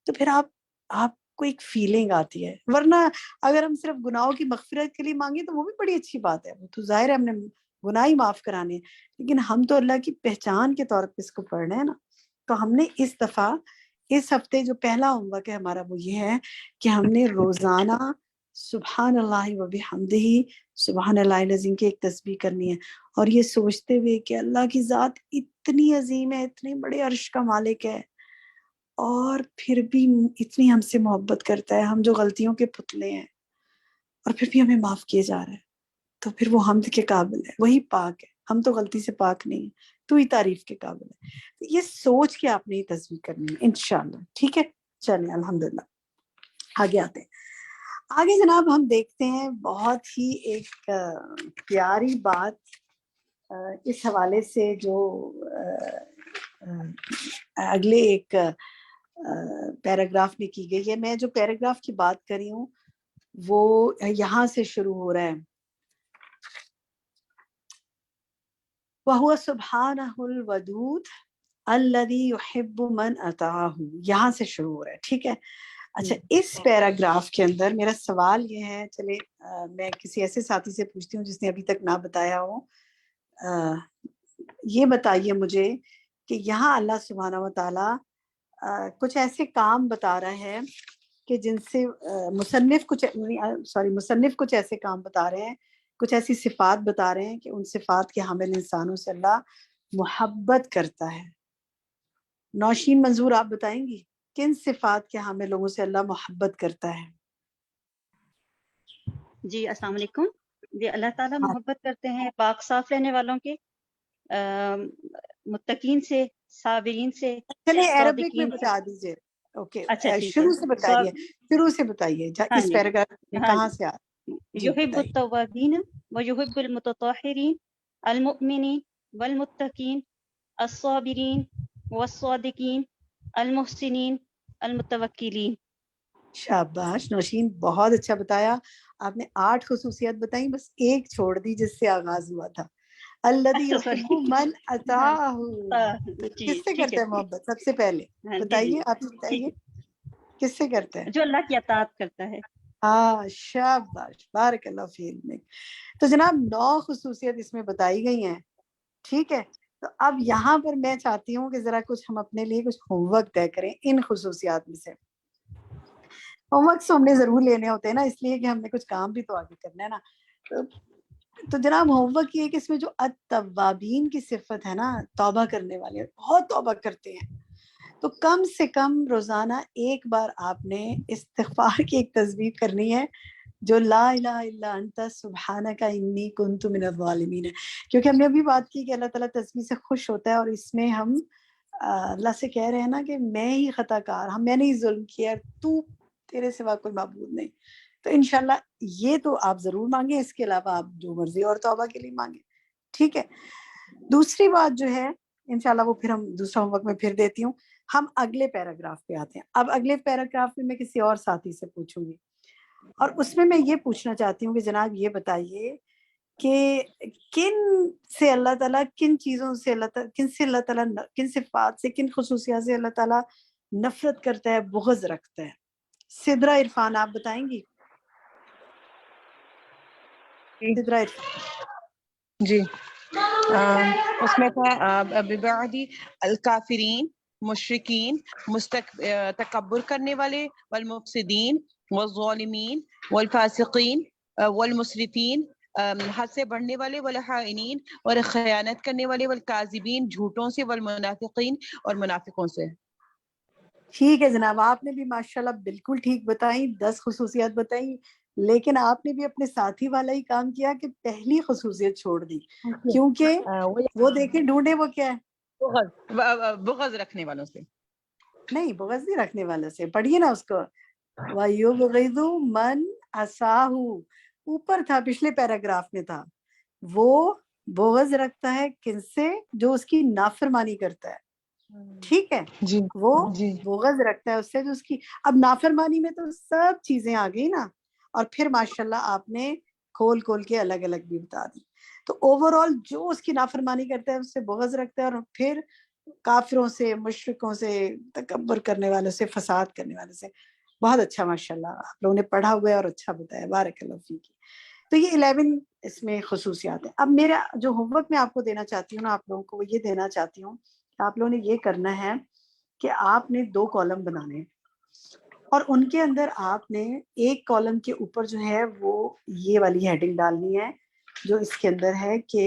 Speaker 3: تو پھر آپ کو ایک فیلنگ آتی ہے. ورنہ اگر ہم صرف گناہوں کی مغفرت کے لیے مانگیں تو وہ بھی بڑی اچھی بات ہے، وہ تو ظاہر ہے ہم نے گناہ ہی معاف کرانے ہیں، لیکن ہم تو اللہ کی پہچان کے طور پہ اس کو پڑھ رہے ہیں نا. تو ہم نے اس دفعہ اس ہفتے جو پہلا ہوم ورک ہے ہمارا وہ یہ ہے کہ ہم نے روزانہ سبحان اللہ و بحمدہ سبحان اللہ العظیم کی ایک تسبیح کرنی ہے، اور یہ سوچتے ہوئے کہ اللہ کی ذات اتنی عظیم ہے، اتنے بڑے عرش کا مالک ہے، اور پھر بھی اتنی ہم سے محبت کرتا ہے، ہم جو غلطیوں کے پتلے ہیں اور پھر بھی ہمیں معاف کیے جا رہا ہے، تو پھر وہ حمد کے قابل ہے، وہی پاک ہے، ہم تو غلطی سے پاک نہیں ہیں، تو ہی تعریف کے قابل ہے۔ یہ سوچ کے آپ نے یہ تصویر کرنی ہے انشاءاللہ، ٹھیک ہے؟ چلیں الحمدللہ آگے آتے ہیں۔ آگے جناب ہم دیکھتے ہیں بہت ہی ایک پیاری بات اس حوالے سے جو اگلے ایک پیراگراف میں کی گئی ہے۔ میں جو پیراگراف کی بات کری ہوں وہ یہاں سے شروع ہو رہا ہے، وَهُوَ سُبْحَانَهُ الْوَدُودُ الَّذِي يُحِبُّ مَنْ أَطَاعَهُ، یہاں سے شروع ہو رہا ہے، ٹھیک ہے؟ اچھا، اس پیراگراف کے اندر میرا سوال یہ ہے، چلے میں کسی ایسے ساتھی سے پوچھتی ہوں جس نے ابھی تک نہ بتایا ہو، یہ بتائیے مجھے کہ یہاں اللہ سبحانہ و تعالیٰ کچھ ایسے کام بتا رہا ہے کہ جن سے مصنف کچھ ایسے کام بتا رہے ہیں، کچھ ایسی صفات بتا رہے ہیں کہ ان صفات کے حامل انسانوں سے اللہ محبت کرتا ہے۔ نوشین منظور آپ بتائیں گی کن صفات کے حامل لوگوں سے اللہ محبت کرتا ہے؟
Speaker 18: جی السلام علیکم۔ جی اللہ تعالیٰ محبت کرتے ہیں پاک صاف رہنے والوں کے، متقین سے، صابرین سے،
Speaker 3: چلے عربک میں
Speaker 18: صادقین سے۔
Speaker 3: بتا دیجئے، اوکے
Speaker 18: اچھا ٹھیک ہے۔
Speaker 3: شروع سے بتائیے، شروع سے بتائیے
Speaker 18: ہاں
Speaker 3: اس
Speaker 18: جی،
Speaker 3: پیراگراف میں
Speaker 18: ہاں
Speaker 3: کہاں
Speaker 18: جی،
Speaker 3: سے جی
Speaker 18: یحب
Speaker 3: بتائیے۔
Speaker 18: التوابین ویحب المتطہرین المؤمنین والمتقین الصابرین والصادقین المحسنین المتوکلین۔
Speaker 3: شاباش نوشین، بہت اچھا بتایا آپ نے، 8 خصوصیات بتائیں، بس ایک چھوڑ دی جس سے آغاز ہوا تھا، الذی
Speaker 18: اچھا
Speaker 3: یحب
Speaker 18: سوری،
Speaker 3: من اطاعہ۔
Speaker 18: جی
Speaker 3: کس سے
Speaker 18: ٹھیک ہے
Speaker 3: کرتا ہے
Speaker 18: ٹھیک،
Speaker 3: محبت؟ سب سے پہلے
Speaker 18: ہاں جی جی
Speaker 3: بتائیے، آپ ہی
Speaker 18: ٹھیک
Speaker 3: بتائیے
Speaker 18: ہے،
Speaker 3: کس سے کرتا ہے؟
Speaker 18: جو اللہ کی اطاعت کرتا ہے۔
Speaker 3: ہاں شاباش، بارک اللہ فی علمک۔ تو جناب 9 خصوصیت اس میں بتائی گئی ہیں، ٹھیک ہے؟ تو اب یہاں پر میں چاہتی ہوں کہ ذرا کچھ ہم اپنے لیے کچھ ہوم ورک طے کریں ان خصوصیات میں سے۔ ہوم ورکس ہم نے ضرور لینے ہوتے ہیں نا، اس لیے کہ ہم نے کچھ کام بھی تو آگے کرنا ہے نا۔ تو جناب ہوم ورک یہ کہ اس میں جو التوابین کی صفت ہے نا، توبہ کرنے والے، بہت توبہ کرتے ہیں، تو کم سے کم روزانہ ایک بار آپ نے استغفار کی ایک تسبیح کرنی ہے جو لا الہ الا انت سبحانک انی کنت من الظالمین ہے، کیونکہ ہم نے ابھی بات کی کہ اللہ تعالیٰ تسبیح سے خوش ہوتا ہے، اور اس میں ہم اللہ سے کہہ رہے ہیں نا کہ میں ہی خطا کار، میں نے ہی ظلم کیا، تو تیرے سوا کوئی معبود نہیں۔ تو انشاءاللہ یہ تو آپ ضرور مانگیں، اس کے علاوہ آپ جو مرضی اور توبہ کے لیے مانگیں، ٹھیک ہے؟ دوسری بات جو ہے انشاءاللہ وہ پھر ہم دوسرا ہوم ورک میں پھر دیتی ہوں۔ ہم اگلے پیراگراف پہ آتے ہیں۔ اب اگلے پیراگراف میں کسی اور ساتھی سے پوچھوں گی، اور اس میں یہ پوچھنا چاہتی ہوں کہ جناب یہ بتائیے کہ کن سے اللہ تعالیٰ، کن چیزوں سے اللہ تعالیٰ، کن صفات سے، کن خصوصیات سے اللہ تعالیٰ نفرت کرتا ہے، بغض رکھتا ہے؟ سدرا عرفان آپ بتائیں گی؟ سدرا عرفان
Speaker 19: جی اس میں تھا ببعدی الکافرین، مشرکین، تکبر کرنے والے، والمفسدین، والظالمین، والفاسقین، والمسرفین، حد سے بڑھنے والے، والخائنین، اور خیانت کرنے والے، والکاذبین، جھوٹوں سے، والمنافقین، اور منافقوں سے۔
Speaker 3: ٹھیک ہے جناب، آپ نے بھی ماشاءاللہ بالکل ٹھیک بتائیں، 10 خصوصیات بتائیں، لیکن آپ نے بھی اپنے ساتھی والا ہی کام کیا کہ پہلی خصوصیت چھوڑ دی، کیونکہ وہ دیکھیں ڈھونڈے وہ کیا ہے،
Speaker 19: بغض رکھنے والوں سے۔
Speaker 3: نہیں، بغض نہیں رکھنے والوں سے، پڑھیے نا اس کو، وَيُبْغِضُ مَنْ عَصَاهُ، اوپر تھا، پچھلے پیراگراف میں تھا، وہ بغض رکھتا ہے کن سے؟ جو اس کی نافرمانی کرتا ہے، ٹھیک ہے؟
Speaker 19: جی
Speaker 3: وہ
Speaker 19: جی
Speaker 3: بغض رکھتا ہے اس سے جو اس کی، اب نافرمانی میں تو سب چیزیں آ گئی نا، اور پھر ماشاءاللہ آپ نے کھول کھول کے الگ الگ بھی بتا دی۔ تو اوور آل جو اس کی نافرمانی کرتا ہے اس سے بغض رکھتا ہے، اور پھر کافروں سے، مشرکوں سے، تکبر کرنے والوں سے، فساد کرنے والوں سے۔ بہت اچھا ماشاءاللہ آپ لوگوں نے پڑھا ہوا ہے اور اچھا بتایا، بارک اللہ فیک۔ تو یہ 11 اس میں خصوصیات ہیں۔ اب میرا جو ہوم ورک میں آپ کو دینا چاہتی ہوں نا، آپ لوگوں کو وہ یہ دینا چاہتی ہوں کہ آپ لوگوں نے یہ کرنا ہے کہ آپ نے 2 کالم بنانے ہیں، اور ان کے اندر آپ نے ایک کالم کے اوپر جو ہے وہ یہ والی ہیڈنگ ڈالنی ہے جو اس کے اندر ہے کہ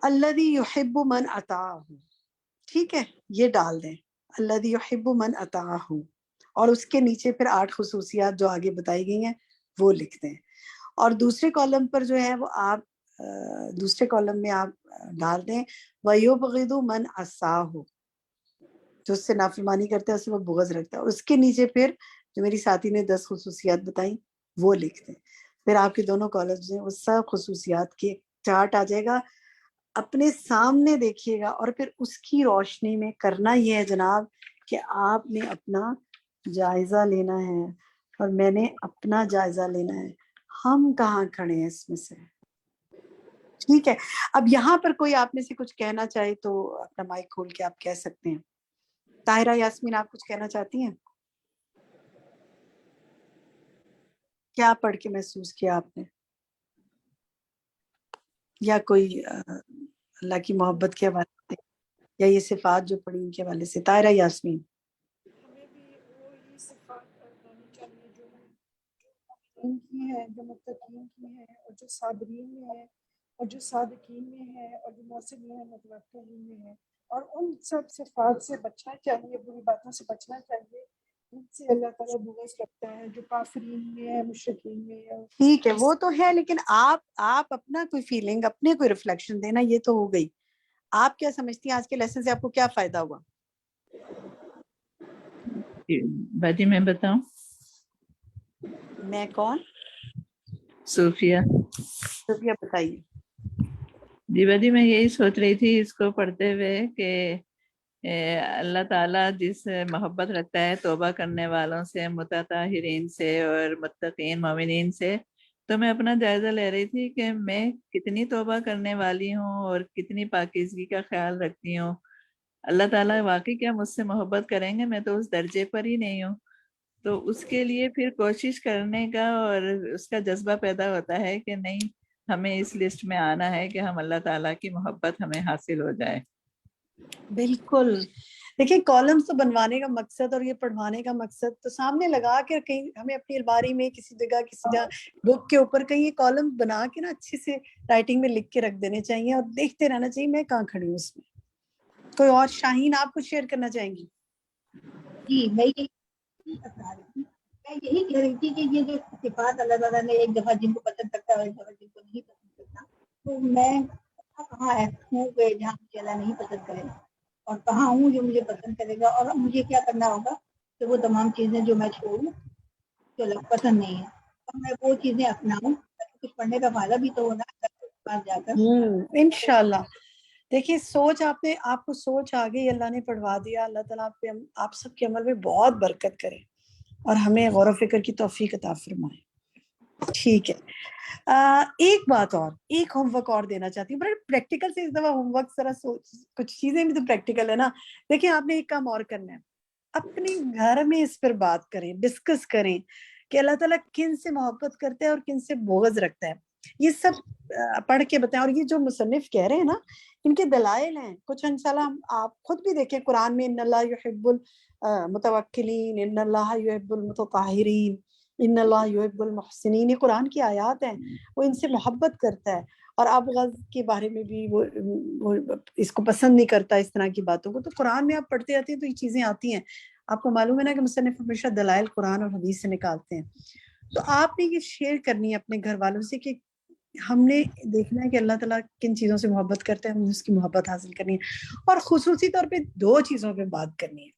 Speaker 3: الذی یحب من اطاعہ، ٹھیک ہے، یہ ڈال دیں الذی یحب من اطاعہ، اور اس کے نیچے پھر 8 خصوصیات جو آگے بتائی گئی ہیں وہ لکھ دیں. اور دوسرے کالم پر جو ہے وہ آپ دوسرے کالم میں آپ ڈال دیں وَيُبْغِضُ مَنْ عَصَاهُ، جو اس سے نافرمانی کرتا ہے اسے وہ بغض رکھتا ہے. اس کے نیچے پھر جو میری ساتھی نے 10 خصوصیات بتائیں وہ لکھ دیں. پھر آپ کے دونوں کالمز ہیں وہ سب خصوصیات کے چارٹ آ جائے گا، اپنے سامنے دیکھیے گا، اور پھر اس کی روشنی میں کرنا یہ ہے جناب کہ آپ نے اپنا جائزہ لینا ہے اور میں نے اپنا جائزہ لینا ہے، ہم کہاں کھڑے ہیں اس میں سے. ٹھیک ہے، اب یہاں پر کوئی آپ میں سے کچھ کہنا چاہے تو اپنا مائک کھول کے آپ کہہ سکتے ہیں. طاہرہ یاسمین آپ کچھ کہنا چاہتی ہیں؟ کیا پڑھ کے محسوس کیا آپ نے، یا کوئی اللہ کی محبت کے حوالے سے یا یہ صفات جو پڑھی ان کے حوالے سے؟ طاہرہ یاسمین.
Speaker 11: ہمیں بھی وہی صفات اپنانی چاہیے جو مومنین کی ہیں، جو متقین کی ہیں، اور جو صابرین میں ہیں، اور جو صادقین میں ہیں، اور جو محسنین ہیں، متوکلین میں ہیں. اور ان سب صفات سے بچنا چاہیے، بری باتوں سے بچنا چاہیے ان سے اللہ تعالیٰ بغض رکھتا ہے، جو کافرین میں ہے، مشرکین میں ہے.
Speaker 3: ٹھیک ہے، وہ تو ہے، لیکن آپ اپنا کوئی فیلنگ، اپنے کوئی ریفلیکشن دینا، یہ تو ہو گئی. آپ کیا سمجھتی ہیں آج کے لیسن سے آپ کو کیا فائدہ ہوا؟
Speaker 13: باجی میں بتاؤں؟
Speaker 3: میں کون؟
Speaker 13: صوفیہ.
Speaker 3: صوفیہ بتائیے.
Speaker 13: جی باجی میں یہی سوچ رہی تھی اس کو پڑھتے ہوئے کہ اللہ تعالیٰ جس محبت رکھتا ہے توبہ کرنے والوں سے، متطہرین سے اور متقین مومنین سے، تو میں اپنا جائزہ لے رہی تھی کہ میں کتنی توبہ کرنے والی ہوں اور کتنی پاکیزگی کا خیال رکھتی ہوں. اللہ تعالیٰ واقعی کیا مجھ سے محبت کریں گے؟ میں تو اس درجے پر ہی نہیں ہوں. تو اس کے لیے پھر کوشش کرنے کا اور اس کا جذبہ پیدا ہوتا ہے کہ نہیں، ہمیں اس لسٹ میں آنا ہے کہ ہم اللہ تعالیٰ کی محبت ہمیں حاصل ہو جائے.
Speaker 3: بالکل. دیکھیں کالمز تو بنوانے کا مقصد اور یہ پڑھوانے کا مقصد تو سامنے لگا کے کہیں ہمیں اپنی الماری میں کسی جگہ بک کے اوپر کہیں یہ کالم بنا کے نا اچھی سے رائٹنگ میں لکھ کے رکھ دینے چاہیے اور دیکھتے رہنا چاہیے میں کہاں کھڑی ہوں اس میں. کوئی اور؟ شاہین آپ کچھ شیئر کرنا چاہیں گی؟
Speaker 7: جی میں یہی کہہ رہی تھی کہ یہ جو صفات اللہ تعالیٰ نے ایک دفعہ جن کو پسند کرتا ہے اور ایک دفعہ جن کو نہیں پسند کرتا، تو میں کہاں ہوں کہ جہاں مجھے اللہ نہیں پسند کرے گا، اور کہاں ہوں جو مجھے پسند کرے گا، اور مجھے کیا کرنا ہوگا کہ وہ تمام چیزیں جو میں چھوڑوں جو اللہ کو پسند نہیں ہے اور میں وہ چیزیں اپناؤں. کچھ پڑھنے کا فائدہ بھی تو ہونا پاس جا کر.
Speaker 3: انشاءاللہ. دیکھیے سوچ آپ کو سوچ آ گئی، اللہ نے پڑھوا دیا. اللہ تعالیٰ آپ سب کے عمل میں بہت برکت کرے اور ہمیں غور و فکر کی توفیق عطا فرمائے. ٹھیک ہے، ایک بات اور، ایک ہوم ورک اور دینا چاہتی ہوں. بڑے پریکٹیکل سے اس دفعہ ہوم ورک ذرا کچھ چیزیں بھی تو پریکٹیکل ہے نا. دیکھیں آپ نے ایک کام اور کرنا ہے، اپنے گھر میں اس پر بات کریں، ڈسکس کریں کہ اللہ تعالیٰ کن سے محبت کرتا ہے اور کن سے بغض رکھتا ہے. یہ سب پڑھ کے بتائیں. اور یہ جو مصنف کہہ رہے ہیں نا ان کے دلائل ہیں کچھ، انشاءاللہ آپ خود بھی دیکھیں قرآن میں ان اللہ یحب المتوکلین، ان اللہ یحب المتطہرین، ان اللہ یحب المحسنین، یہ قرآن کی آیات ہیں، وہ ان سے محبت کرتا ہے. اور ابغض کے بارے میں بھی وہ اس کو پسند نہیں کرتا اس طرح کی باتوں کو. تو قرآن میں آپ پڑھتے جاتے ہیں تو یہ چیزیں آتی ہیں. آپ کو معلوم ہے نا کہ مصنف ہمیشہ دلائل قرآن اور حدیث سے نکالتے ہیں. تو آپ نے یہ شیئر کرنی ہے اپنے گھر والوں سے کہ ہم نے دیکھنا ہے کہ اللہ تعالیٰ کن چیزوں سے محبت کرتا ہے، ہمیں اس کی محبت حاصل کرنی ہے. اور خصوصی طور پہ 2 چیزوں پہ بات کرنی ہے.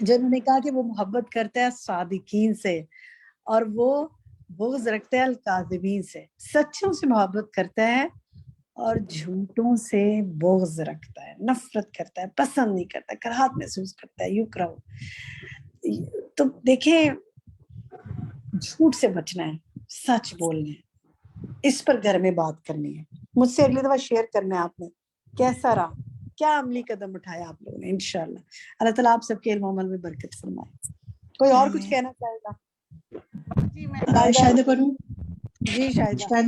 Speaker 3: جنہوں نے کہا کہ وہ محبت کرتا ہے صادقین سے اور وہ بغض رکھتا ہے الکاذبین سے. سچوں سے محبت کرتا ہے اور جھوٹوں سے بغض رکھتا ہے، نفرت کرتا ہے، پسند نہیں کرتا، کراہت محسوس کرتا ہے، یکرہ. تو دیکھیں جھوٹ سے بچنا ہے، سچ بولنا ہے، اس پر گھر میں بات کرنی ہے. مجھ سے اگلی دفعہ شیئر کرنا ہے آپ نے کیسا رہا، کیا عملی قدم اٹھایا آپ لوگوں نے. انشاءاللہ اللہ تعالیٰ آپ سب کے علم و عمل میں برکت فرمائے. کوئی اور کچھ کہنا چاہے گا؟
Speaker 9: جی میں شاہدہ پڑھوں.
Speaker 3: جی شاہدہ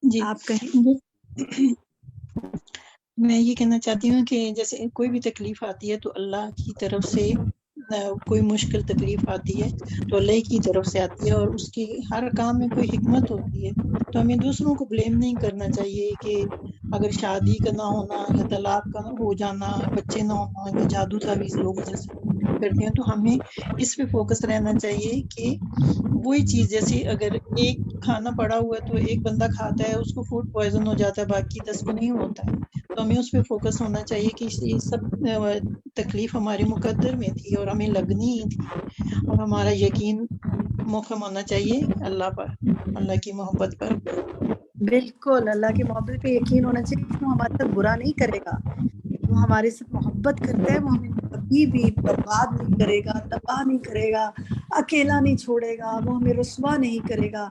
Speaker 9: جی
Speaker 3: آپ کہیں.
Speaker 9: میں یہ کہنا چاہتی ہوں کہ جیسے کوئی بھی تکلیف آتی ہے تو اللہ کی طرف سے کوئی مشکل تکلیف آتی ہے تو اللہ کی طرف سے آتی ہے، اور اس کی ہر کام میں کوئی حکمت ہوتی ہے. تو ہمیں دوسروں کو بلیم نہیں کرنا چاہیے کہ اگر شادی کا نہ ہونا یا طلاق کا ہو جانا، بچے نہ ہونا یا جادو تعویذ لوگ جیسے کرتے ہیں، تو ہمیں اس پہ فوکس رہنا چاہیے کہ وہی چیز جیسے اگر ایک کھانا پڑا ہوا ہے تو ایک بندہ کھاتا ہے اس کو فوڈ پوائزن ہو جاتا ہے، باقی 10 کو نہیں ہوتا ہے. تو ہمیں اس پہ فوکس ہونا چاہیے کہ یہ سب تکلیف ہماری مقدر میں تھی اور ہمیں لگنی ہی تھی، اور ہمارا یقین محکم ہونا چاہیے اللہ پر، اللہ کی محبت پر.
Speaker 3: بالکل اللہ کی محبت پہ یقین ہونا چاہیے کہ وہ ہمارے ساتھ برا نہیں کرے گا، وہ ہمارے ساتھ محبت کرتا ہے، وہ ہمیں کبھی بھی برباد نہیں کرے گا، تباہ نہیں کرے گا، اکیلا نہیں چھوڑے گا، وہ ہمیں رسوا نہیں کرے گا.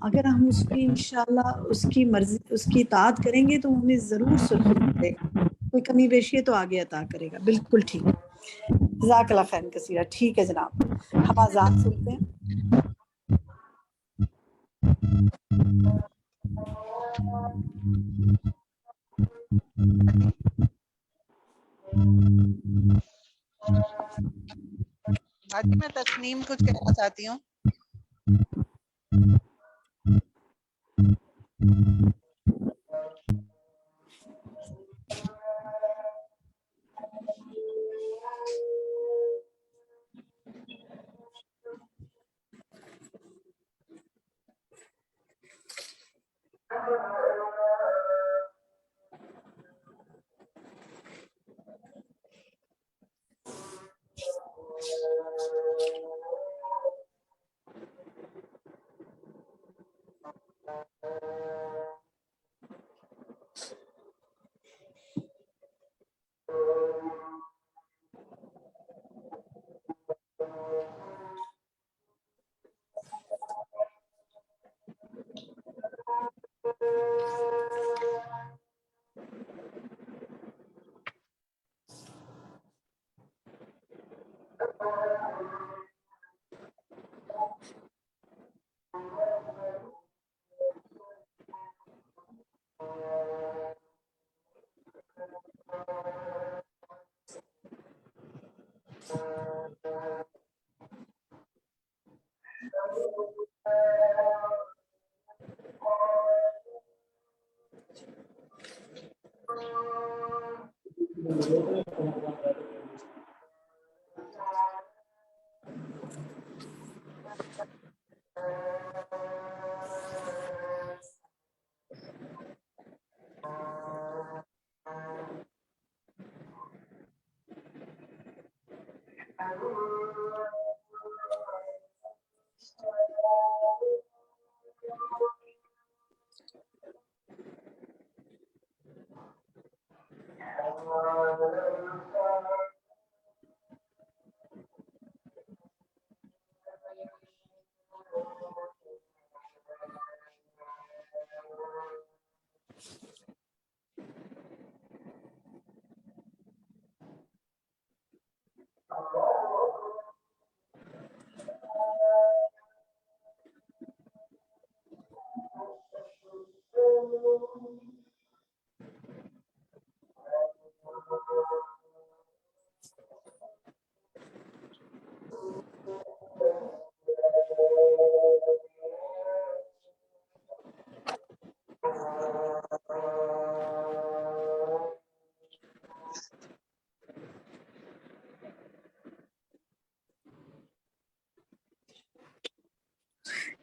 Speaker 3: اگر ہم اس کی انشاءاللہ اس کی مرضی اس کی اطاعت کریں گے تو ہمیں ضرور سرخی کرے گا، کوئی کمی بیشی ہے تو آگے عطا کرے گا. بالکل ٹھیک. جزاک اللہ خیر کثیرہ. ٹھیک ہے جناب، ہم آزان سنتے ہیں.
Speaker 19: باجی میں تسنیم کچھ کہنا چاہتی ہوں.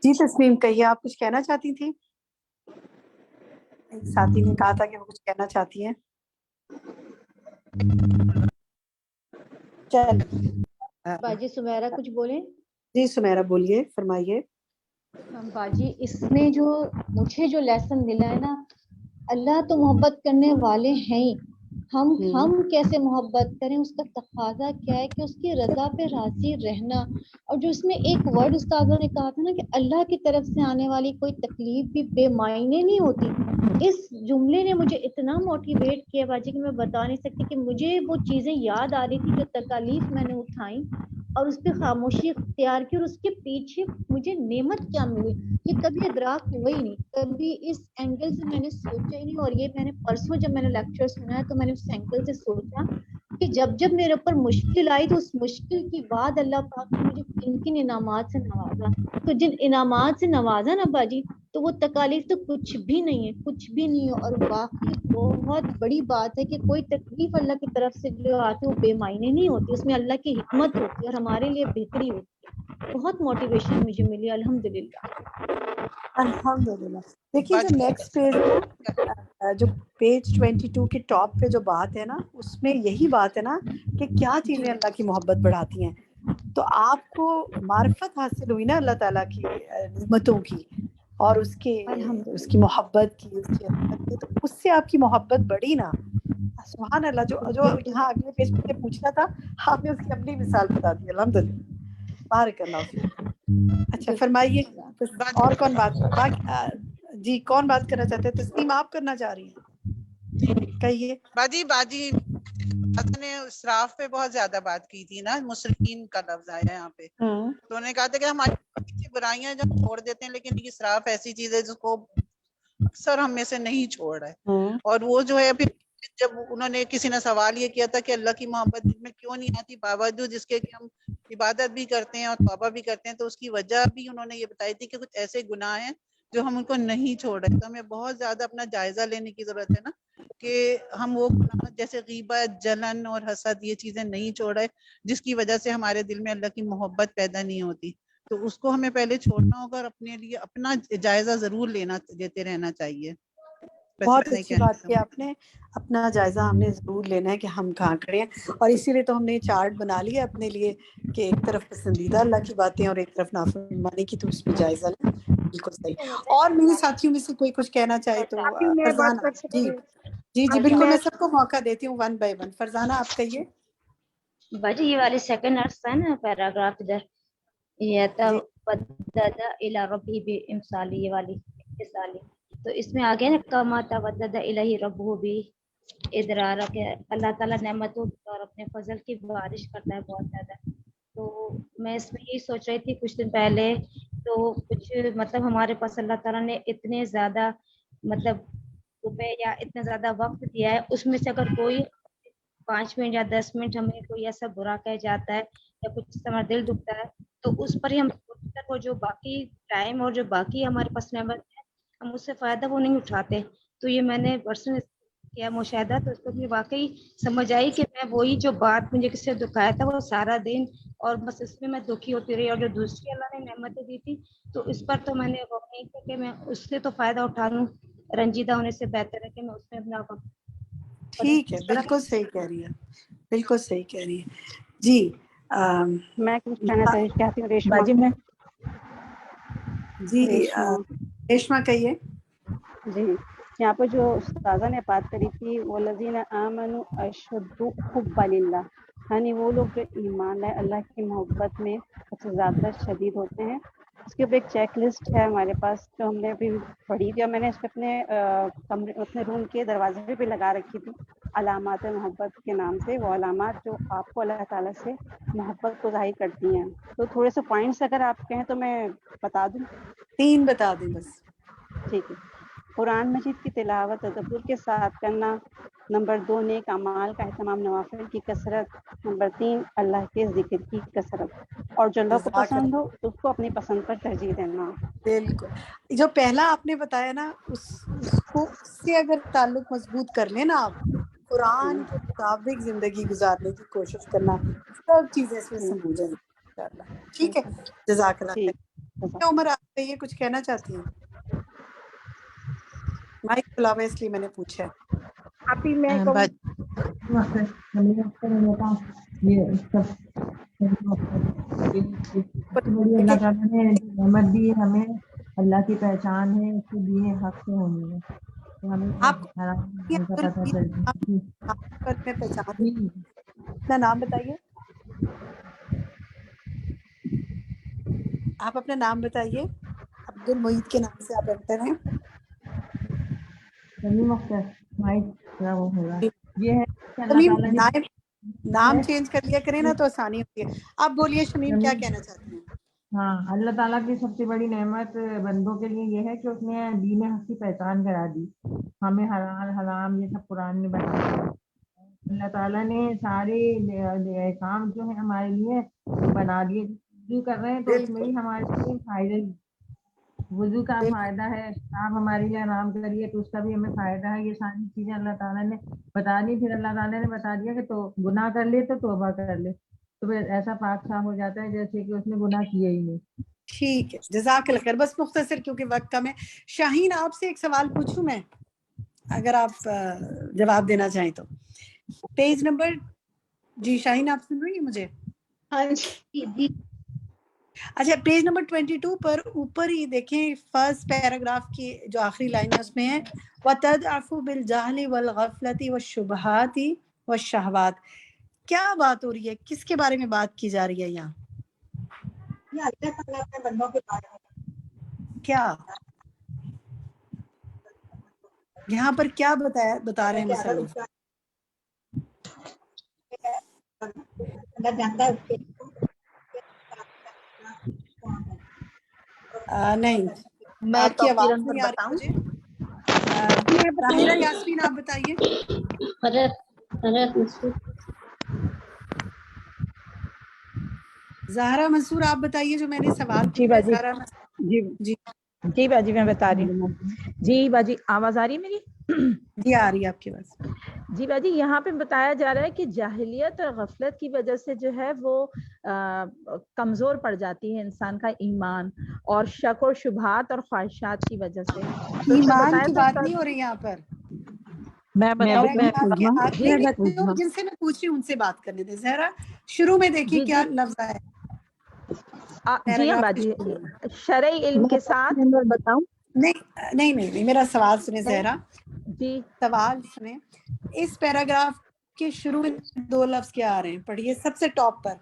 Speaker 3: جی تسنیم کہیے، آپ کچھ کہنا چاہتی تھی؟ ایک ساتھی نے کہا تھا کہ وہ کچھ کہنا چاہتی ہیں. چل
Speaker 1: باجی سمیرا کچھ بولیں؟
Speaker 3: جی سمیرا بولیے، فرمائیے.
Speaker 1: باجی اس میں جو مجھے جو لیسن ملا ہے نا، اللہ تو محبت کرنے والے ہیں ہی، ہم کیسے محبت کریں، اس کا تقاضا کیا ہے کہ اس کی رضا پہ راضی رہنا. اور جو اس میں ایک ورڈ استاذہ نے کہا تھا نا کہ اللہ کی طرف سے آنے والی کوئی تکلیف بھی بے معنی نہیں ہوتی، اس جملے نے مجھے اتنا موٹیویٹ کیا باجی کہ میں بتا نہیں سکتی کہ مجھے وہ چیزیں یاد آ رہی تھی جو تکالیف میں نے اٹھائیں اور اس پہ خاموشی اختیار کی، اور اس کے پیچھے مجھے نعمت کیا ملی یہ کبھی ادراک ہوا ہی نہیں، کبھی اس اینگل سے میں نے سوچا ہی نہیں. اور یہ میں نے پرسوں جب میں نے لیکچر سنا ہے تو میں نے اس اینگل سے سوچا کہ جب جب میرے اوپر مشکل آئی تو اس مشکل کی بعد اللہ پاک نے مجھے کن کن انعامات سے نوازا. تو جن انعامات سے نوازا نا باجی, تو وہ تکالیف تو کچھ بھی نہیں ہے, کچھ بھی نہیں ہے. اور واقعی بہت بڑی بات ہے کہ کوئی تکلیف اللہ کی طرف سے جو آتی ہے وہ بے معنی نہیں ہوتی, اس میں اللہ کی حکمت ہوتی ہے اور ہمارے لیے بہتری ہوتی ہے. بہت موٹیویشن مجھے ملی الحمدللہ.
Speaker 3: الحمدللہ. دیکھیے جو نیکسٹ پیج ہے, جو پیج 22 کے ٹاپ پہ جو بات ہے نا, اس میں یہی بات ہے نا کہ کیا چیزیں اللہ کی محبت بڑھاتی ہیں. تو آپ کو معرفت حاصل ہوئی نا اللہ تعالیٰ کی نعمتوں کی اور اس کی محبت کی, اس کی عظمت کی, تو اس سے آپ کی محبت بڑھی نا. سبحان اللہ. جو یہاں اگلے پیج پہ پوچھنا تھا, آپ نے اس کی اپنی مثال بتا دی. الحمدللہ, بارک اللہ فیک. اچھا فرمائیے اور کون بات جی کون بات کرنا چاہتے ہیں؟ تسنیم آپ کرنا چاہ رہی ہیں, کہیے.
Speaker 19: باجی نے اسراف پہ بہت زیادہ بات کی تھی نا, مسرفین کا لفظ آیا یہاں پہ, تو انہوں نے کہا تھا کہ ہماری برائیاں جو چھوڑ دیتے ہیں, لیکن یہ اسراف ایسی چیز ہے جس کو اکثر ہم میں سے نہیں چھوڑ رہا ہے. اور وہ جو ہے پھر جب انہوں نے کسی نے سوال یہ کیا تھا کہ اللہ کی محبت دل میں کیوں نہیں آتی باوجود جس کے کہ ہم عبادت بھی کرتے ہیں اور توبہ بھی کرتے ہیں, تو اس کی وجہ بھی انہوں نے یہ بتائی تھی کہ کچھ ایسے گناہ ہیں جو ہم ان کو نہیں چھوڑ رہے. تو ہمیں بہت زیادہ اپنا جائزہ لینے کی ضرورت ہے نا, کہ ہم وہ گناہ جیسے غیبت, جلن اور حسد, یہ چیزیں نہیں چھوڑ رہے جس کی وجہ سے ہمارے دل میں اللہ کی محبت پیدا نہیں ہوتی. تو اس کو ہمیں پہلے چھوڑنا ہوگا اور اپنے لیے اپنا جائزہ ضرور لیتے رہنا چاہیے.
Speaker 3: بہت اچھی بات کی آپ نے. اپنا جائزہ ہم نے ضرور لینا ہے کہ ہم کہاں کھڑے ہیں, اور اسی لیے تو ہم نے چارٹ بنا لیا اپنے لیے کہ ایک طرف پسندیدہ اللہ کی باتیں اور ایک طرف نافرمانی کی, تو اس میں جائزہ لیں. بالکل صحیح. اور میرے ساتھیوں میں سے کوئی کچھ کہنا چاہے تو فرزانہ. جی بالکل, میں سب کو موقع دیتی ہوں 1 by 1. فرزانہ آپ کہیے.
Speaker 2: باجی یہ والی سیکنڈ ارس ہے نا پیراگراف ادھر, یہ تودد الی ربہ بامثالی, یہ والی مثالی, تو اس میں آگے نا کما تودد الیہ ربہ بھی ادرار کہ اللہ تعالیٰ نعمتوں اور اپنے فضل کی بارش کرتا ہے بہت زیادہ. تو میں اس میں یہی سوچ رہی تھی کچھ دن پہلے, تو کچھ مطلب ہمارے پاس اللہ تعالیٰ نے اتنے زیادہ مطلب روپے یا اتنا زیادہ وقت دیا ہے, اس میں سے اگر کوئی 5 منٹ یا 10 منٹ ہمیں کوئی ایسا برا کہہ جاتا ہے یا کچھ ہمارا دل دکھتا ہے, تو اس پر ہی ہم وہ جو باقی ٹائم اور جو باقی ہمارے پاس نعمت ہے ہم اس سے فائدہ وہ نہیں اٹھاتے. تو یہ میں نے پرسنل کیا مشاہدہ, تو اس کو مجھے واقعی سمجھ آئی کہ میں وہی جو بات مجھے کس سے دکھایا تھا وہ سارا دن اور بس اس میں دکھی ہوتی رہی, اور جو دوسری اللہ نے نعمتیں دی تھی تو اس پر تو میں نے وہ نہیں کیا کہ میں اس سے تو فائدہ اٹھا لوں, رنجیدہ ہونے سے بہتر ہے کہ میں اس میں اپنا
Speaker 3: ٹھیک ہے, بالکل صحیح کہہ رہی ہے, بالکل صحیح کہہ رہی ہے. جی
Speaker 18: میں کچھ کہنا چاہتی ہوں ریشما.
Speaker 3: باجی میں جی ریشما کہیے.
Speaker 18: جی یہاں پہ جو استاذہ نے بات کری تھی, والذین آمنوا اشد حبا للہ, یعنی وہ لوگ جو ایمان لائے اللہ کی محبت میں سب سے زیادہ شدید ہوتے ہیں. اس کے اوپر ایک چیک لسٹ ہے ہمارے پاس جو ہم نے ابھی پڑھی تھی, اور میں نے اس پہ اپنے روم کے دروازے پہ لگا رکھی تھی علامات محبت کے نام سے, وہ علامات جو آپ کو اللہ تعالیٰ سے محبت کو ظاہر کرتی ہیں. تو تھوڑے سے پوائنٹس اگر آپ کہیں تو میں بتا دوں.
Speaker 3: 3 بتا دیں بس.
Speaker 18: ٹھیک ہے. قرآن مجید کی تلاوت تدبر کے ساتھ کرنا. نمبر 2 نیک اعمال کا اہتمام, نوافل کی کثرت. نمبر 3 اللہ کے ذکر کی کثرت, اور جو اللہ کو پسند ہو اس کو اپنی پسند پر ترجیح دینا.
Speaker 3: بالکل, جو پہلا آپ نے بتایا نا اس سے اگر تعلق مضبوط کر لیں نا آپ, قرآن کے مطابق زندگی گزارنے کی کوشش کرنا, سب چیزیں اس میں سمجھ جائیں گی انشاءاللہ. ٹھیک ہے, جزاک اللہ خیر. عمر آپ کہیے, کچھ کہنا چاہتی ہیں؟ مائک کھلا ہوا اس لیے میں نے پوچھا.
Speaker 11: آپ ہی میں
Speaker 20: اللہ تعالیٰ نے نعمت دی ہمیں, اللہ کی پہچان ہے, اس کے لیے حق سے ہونی ہے, تو ہمیں حرام کا پتہ چلتا ہے.
Speaker 3: اپنا نام بتائیے. آپ اپنا نام بتائیے. عبد المعید کے نام سے آپ انٹر ہیں.
Speaker 20: یہ ہے اللہ تعالیٰ نے
Speaker 3: نام چینج کر لیا کریں نا تو آسانی ہوتی ہے. آپ بولیے شمیم, کیا کہنا چاہتی ہیں؟
Speaker 20: ہاں, اللہ تعالیٰ کی سب سے بڑی نعمت بندوں کے لیے یہ ہے کہ اس نے دین حق کی پہچان کرا دی. ہمیں حلال حرام یہ سب قرآن نے بتا دیا, اللہ تعالیٰ نے سارے کام جو ہے ہمارے لیے وہ بنا دیے. وضو کر رہے ہیں تو اس میں بھی ہمارے لیے فائدہ ہی. وضو کا فائدہ ہے, آپ ہمارے لیے آرام کریے تو اس کا بھی ہمیں فائدہ ہے. یہ ساری چیزیں اللہ تعالیٰ نے بتا دی. پھر اللہ تعالیٰ نے بتا دیا کہ تو گناہ کر لے تو توبہ کر لے, تو پھر ایسا پاک صاف ہو جاتا ہے جیسے کہ اس نے گناہ کیے ہی نہیں.
Speaker 3: ٹھیک ہے, جزاک اللہ خیر. بس مختصر کیونکہ وقت کم ہے. شاہین آپ سے ایک سوال پوچھوں میں, اگر آپ جواب دینا چاہیں تو. پیج نمبر, جی شاہین آپ سن رہی ہیں مجھے؟
Speaker 7: ہاں جی.
Speaker 3: اچھا, پیج نمبر 22 پر اوپر ہی دیکھیں, فرسٹ پیراگراف کی جو آخری لائن ہے اس میں ہے وَتَدْعَفُ بِالْجَهْلِ وَالْغَفْلَةِ وَالشُّبْهَاتِ وَالشَّهْوَاتِ. کیا بات ہو رہی ہے, کس کے بارے میں بات کی جا رہی ہے یہاں؟
Speaker 7: یہ اللہ تعالیٰ اپنے بندوں کے بارے میں
Speaker 3: کیا یہاں پر کیا بتا رہے ہیں مصنف؟
Speaker 7: اللہ جانتا ہے اس کے
Speaker 3: نہیں,
Speaker 1: میں
Speaker 3: آپ کی آواز
Speaker 1: توفیق
Speaker 3: نہیں آ رہی
Speaker 1: بتاؤں.
Speaker 3: مجھے. طاہرہ یاسمین آپ بتائیے. زہرا منصور آپ بتائیے جو میں نے سوال
Speaker 4: جی
Speaker 3: پوچھا.
Speaker 4: باجی,
Speaker 3: زہرا
Speaker 4: جی
Speaker 3: جی
Speaker 4: جی باجی میں بتا رہی ہوں. جی باجی آواز آ رہی ہے میری؟
Speaker 3: جی آ رہی ہے آپ کی بات.
Speaker 4: جی باجی, یہاں پہ بتایا جا رہا ہے کہ جاہلیت اور غفلت کی وجہ سے جو ہے وہ کمزور پڑ جاتی ہے انسان کا ایمان, اور شک و شبہات اور خواہشات کی وجہ سے. تو اس میں
Speaker 3: ایمان
Speaker 4: بتایا
Speaker 3: کی
Speaker 4: تو
Speaker 3: بات نہیں ہو رہی یہاں پر.
Speaker 4: میں بتاؤں,
Speaker 3: جن سے میں پوچھ رہی ہوں ان سے بات کرنے دیں. زہرا شروع میں دیکھیے کیا لفظ ہے
Speaker 4: جی ہاں
Speaker 3: پیراگراف کے
Speaker 4: باجی,
Speaker 3: شروع میں.
Speaker 4: شرعی علم کے ساتھ.
Speaker 20: بتاؤں.
Speaker 3: نہیں, میرا سوال سنیں زہرا,
Speaker 4: جی
Speaker 3: سوال سنیں. اس پیراگراف کے شروع میں 2 لفظ کیا آ رہے ہیں, پڑھیے سب سے ٹاپ پر.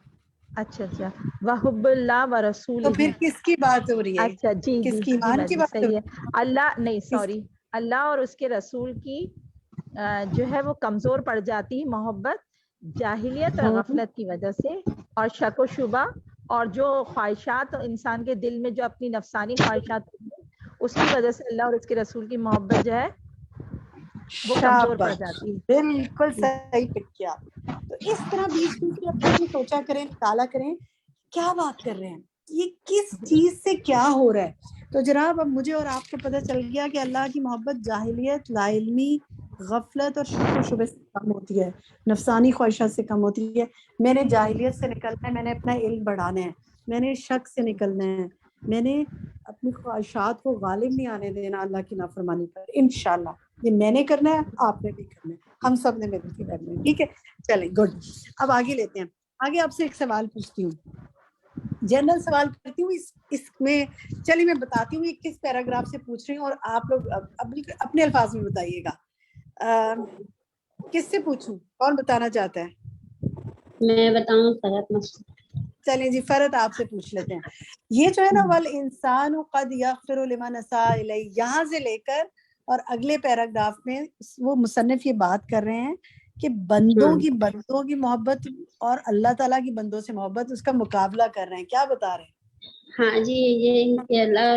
Speaker 4: اچھا, وحب اللہ و رسول.
Speaker 3: تو پھر کس کی بات ہو رہی ہے؟
Speaker 4: اچھا جی
Speaker 3: کس
Speaker 4: جی
Speaker 3: کی
Speaker 4: جی
Speaker 3: ایمان کی
Speaker 4: باجی
Speaker 3: بات ہو
Speaker 4: صحیح
Speaker 3: رہی
Speaker 4: ہے. اللہ نہیں, سوری, اللہ اور اس کے رسول کی جو ہے وہ کمزور پڑ جاتی ہے محبت جاہلیت اور غفلت کی وجہ سے, اور شک و شبہ اور جو خواہشات انسان کے دل میں جو اپنی نفسانی خواہشات اس کی وجہ سے اللہ اور اس کے رسول کی محبت جو ہے وہ کمزور پڑ جاتی ہے.
Speaker 3: بالکل صحیح پک کیا. تو اس طرح بیچ میں اپنے بھی سوچا کریں, نکالا کریں کیا بات کر رہے ہیں, یہ کس چیز سے کیا ہو رہا ہے. تو جناب اب مجھے اور آپ کو پتہ چل گیا کہ اللہ کی محبت جاہلیت, لا علمی, غفلت اور شک و شبہ سے کم ہوتی ہے, نفسانی خواہشات سے کم ہوتی ہے. میں نے جاہلیت سے نکلنا ہے, میں نے اپنا علم بڑھانا ہے, میں نے شک سے نکلنا ہے, میں نے اپنی خواہشات کو غالب نہیں آنے دینا اللہ کی نافرمانی پر. انشاءاللہ یہ میں نے کرنا ہے, آپ نے بھی کرنا ہے, ہم سب نے مل کے کرنا ہے. ٹھیک ہے, چلیں گڈ. اب آگے لیتے ہیں. آگے آپ سے ایک سوال پوچھتی ہوں, جنرل سوال کرتی ہوں. اس میں چلیے میں بتاتی ہوں یہ کس پیراگراف سے پوچھ رہی ہوں, اور آپ لوگ اپنے الفاظ میں بتائیے گا. کس سے پوچھوں, کون بتانا چاہتا ہے؟
Speaker 5: میں بتاؤں.
Speaker 3: چلیں جی, فرد آپ سے پوچھ لیتے ہیں. یہ جو ہے نا والانسان قد یغفر لمن اساء الیہ, یہاں سے لے کر اور اگلے پیراگراف میں وہ مصنف یہ بات کر رہے ہیں کہ بندوں کی محبت اور اللہ تعالیٰ کی بندوں سے محبت, اس کا مقابلہ کر رہے ہیں. کیا بتا رہے ہیں؟
Speaker 5: ہاں جی, یہ اللہ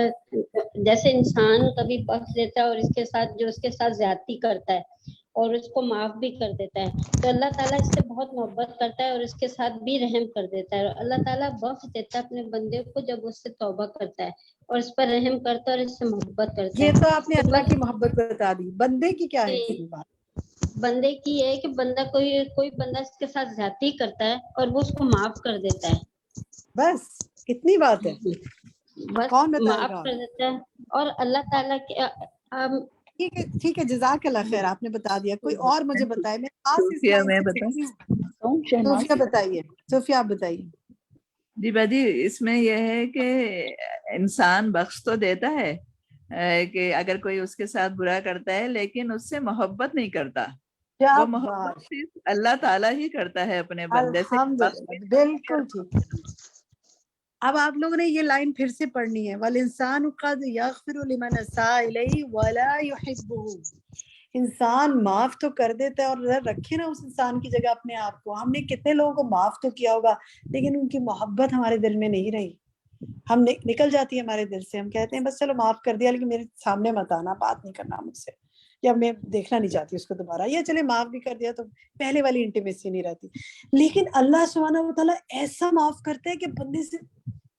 Speaker 5: جیسے انسان کبھی بخش دیتا ہے اور اس کے ساتھ جو اس کے ساتھ زیادتی کرتا ہے اور اس کو معاف بھی کر دیتا ہے, تو اللہ تعالیٰ اس سے بہت محبت کرتا ہے اور اس کے ساتھ بھی رحم کر دیتا ہے. اور اللہ تعالیٰ بخش دیتا ہے اپنے بندے کو جب اس سے توبہ کرتا ہے اور اس پر رحم کرتا ہے اور اس سے محبت کرتا ہے.
Speaker 3: یہ تو آپ نے اللہ کی محبت بتا دی, بندے کی کیا ہے اس بات؟
Speaker 5: بندے کی یہ ہے کہ بندہ کوئی بندہ اس کے ساتھ زیادتی کرتا ہے اور وہ اس کو معاف کر دیتا ہے.
Speaker 3: بس کتنی بات ہے,
Speaker 5: بس
Speaker 3: کون بتائے
Speaker 5: معاف
Speaker 3: گا؟
Speaker 5: کر دیتا ہے. اور اللہ تعالیٰ کے
Speaker 3: ٹھیک ہے, جزاک اللہ خیر, آپ نے بتا دیا. کوئی اور مجھے بتائے, میں خاص اس
Speaker 13: صوفیہ
Speaker 3: لائن
Speaker 13: میں
Speaker 3: سے
Speaker 13: بتاؤں.
Speaker 3: سیکھتی ہوں. صوفیہ بتائیے, صوفیہ آپ بتائیے.
Speaker 13: جی باجی, اس میں یہ ہے کہ انسان بخش تو دیتا ہے کہ اگر کوئی اس کے ساتھ برا کرتا ہے لیکن اس سے محبت نہیں کرتا. وہ محبت صرف اللہ تعالیٰ ہی کرتا ہے اپنے بندے سے.
Speaker 3: الحمدللہ, بالکل ٹھیک. اب آپ لوگوں نے یہ لائن پھر سے پڑھنی ہے, والانسان قد یغفر لمن اساء الیہ ولا یحبہ. انسان معاف تو کر دیتا ہے, اور رکھے نا اس انسان کی جگہ اپنے آپ کو. ہم نے کتنے لوگوں کو معاف تو کیا ہوگا لیکن ان کی محبت ہمارے دل میں نہیں رہی, ہم نکل جاتی ہے ہمارے دل سے. ہم کہتے ہیں بس چلو معاف کر دیا لیکن میرے سامنے مت آنا, بات نہیں کرنا مجھ سے. یا میں دیکھنا نہیں چاہتی اس کو دوبارہ، یا چلے معاف بھی کر دیا تو پہلے والی انٹیمیسی نہیں رہتی. لیکن اللہ سبحانہ و تعالیٰ ایسا معاف کرتا ہے کہ بندے سے